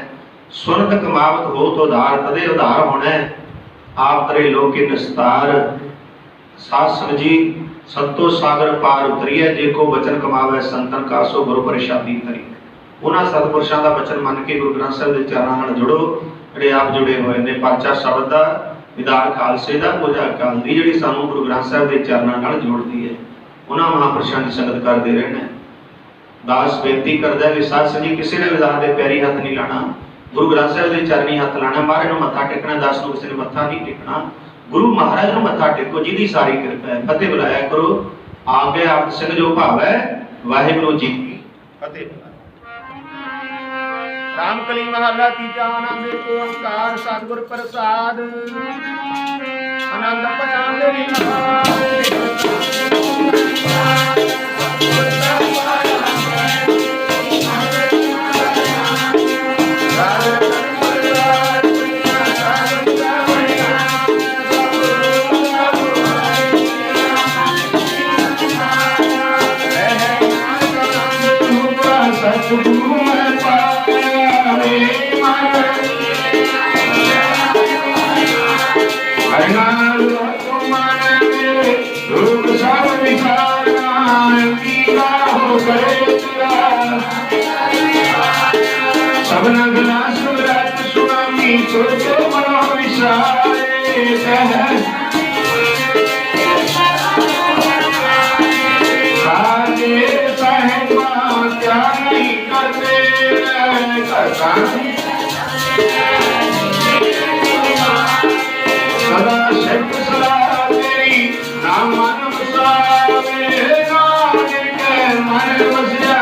सुनत कमावत हो तो उधार तदे उधार होना है आप तरे लोक के निस्तार साध संग जी संतो सागर पार उतरिए जेको वचन कमावे संतन का सो गुरु परिषादी तरी उन्हां सतपुरुषां दा वचन मन के गुरु ग्रंथ साहिब दे चरणां नाल जुड़ो ਜਿਹੜੇ ਆਪ ਜੁੜੇ ਹੋਏ ਨੇ ਪਰਚਾ ਸ਼ਬਦ ਦਾ ਵਿਦਾਰ ਖਾਲਸੇ ਦਾ ਪੂਜਾ ਅਕਾਲ ਦੀ ਜਿਹੜੀ ਸਾਨੂੰ ਗੁਰੂ ਗ੍ਰੰਥ ਸਾਹਿਬ ਦੇ ਚਰਨਾਂ ਨਾਲ ਜੋੜਦੀ ਹੈ ਉਹਨਾਂ ਮਹਾਂਪੁਰਸ਼ਾਂ ਦੀ ਸੰਗਤ ਕਰਦੇ ਰਹਿਣਾ ਦਾਸ ਬੇਨਤੀ ਕਰਦਾ ਕਿ ਸਾਧ ਸੰਗਤ ਜੀ ਕਿਸੇ ਨੇ ਵਿਦਾਰ ਦੇ ਪੈਰੀ ਹੱਥ ਨਹੀਂ ਲਾਣਾ ਗੁਰੂ ਗ੍ਰੰਥ ਸਾਹਿਬ ਦੇ ਚਰਨੀ ਹੱਥ ਲਾਣਾ ਮਹਾਰਾਜ ਨੂੰ ਮੱਥਾ ਟੇਕਣਾ ਦਾਸ ਨੂੰ ਕਿਸੇ ਨੇ ਮੱਥਾ ਨਹੀਂ ਟੇਕਣਾ ਗੁਰੂ ਮਹਾਰਾਜ ਨੂੰ ਮੱਥਾ ਟੇਕੋ ਜਿਹਦੀ ਸਾਰੀ ਕਿਰਪਾ ਹੈ ਫਤਿਹ ਬੁਲਾਇਆ ਕਰੋ ਆਗੇ ਆਪ ਸਿੰਘ ਜੋ ਭਾਵੈ ਵਾਹਿਗੁਰੂ ਜੀ ਕੀ ਫਤਿਹ रामकली महला तीजा आनंद ओंकार सतगुर प्रसाद आनंद पया मेरी सबना गिलास रात सुनामी सोचो मनो विसारे साजे साहेबा क्या नहीं करते सदा शब्द सलाह तेरी नाम मानव सावे नाम के मन बसिया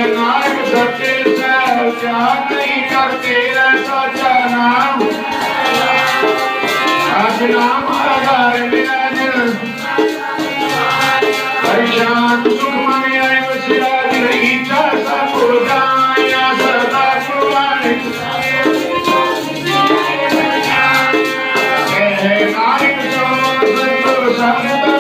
नानक सत्य से क्या नहीं करते साचा नाम आज नाम आधार मेरा दिल परेशान सुख मन आए बसिया रही चासा पुरगाया सदा कुर्बान नानक सो संतो संतो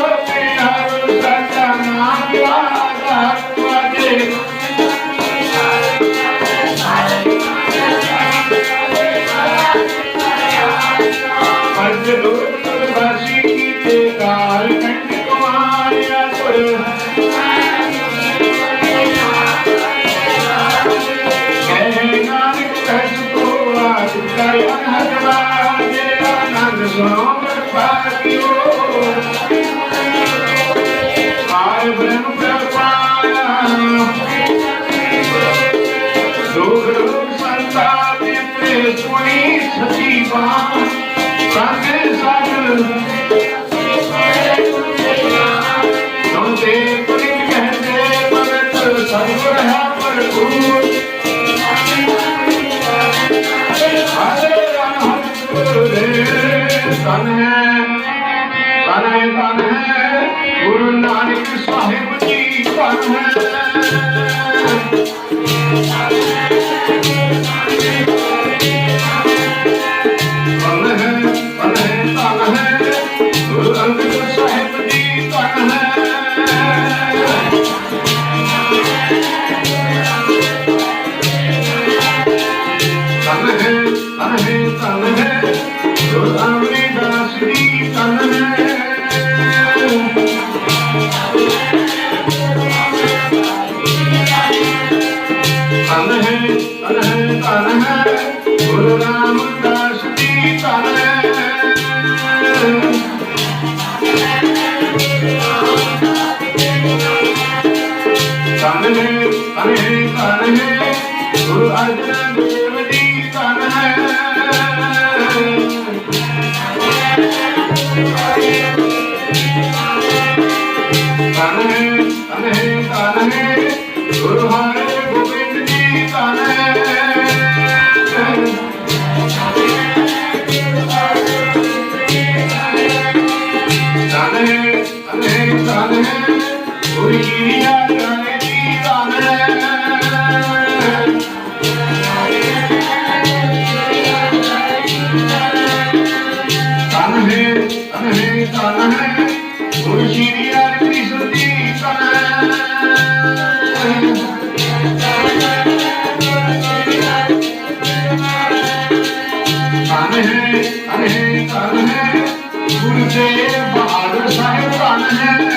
जे आनंद सोमर पातियो आय ब्रह्म प्रपाया लोग लोग संताप पे सुनी सची बात संगे सागर सुनते पुनित कहते भगत सतगुर है भरपूर तन है गुरु नानक साहिब जी तन है गुरु अंगद साहिब जी तन है गुरु अमरदास जी तन है गुरु रामदास जी तन है गुरु अर्जन देव जी तन है गुरु हरे गोविंद जी तन है गुरु गिरिया जी तन है गुरु श्री हरि कृष्ण जी तन है गुरु देव बहादुर साहिब तन है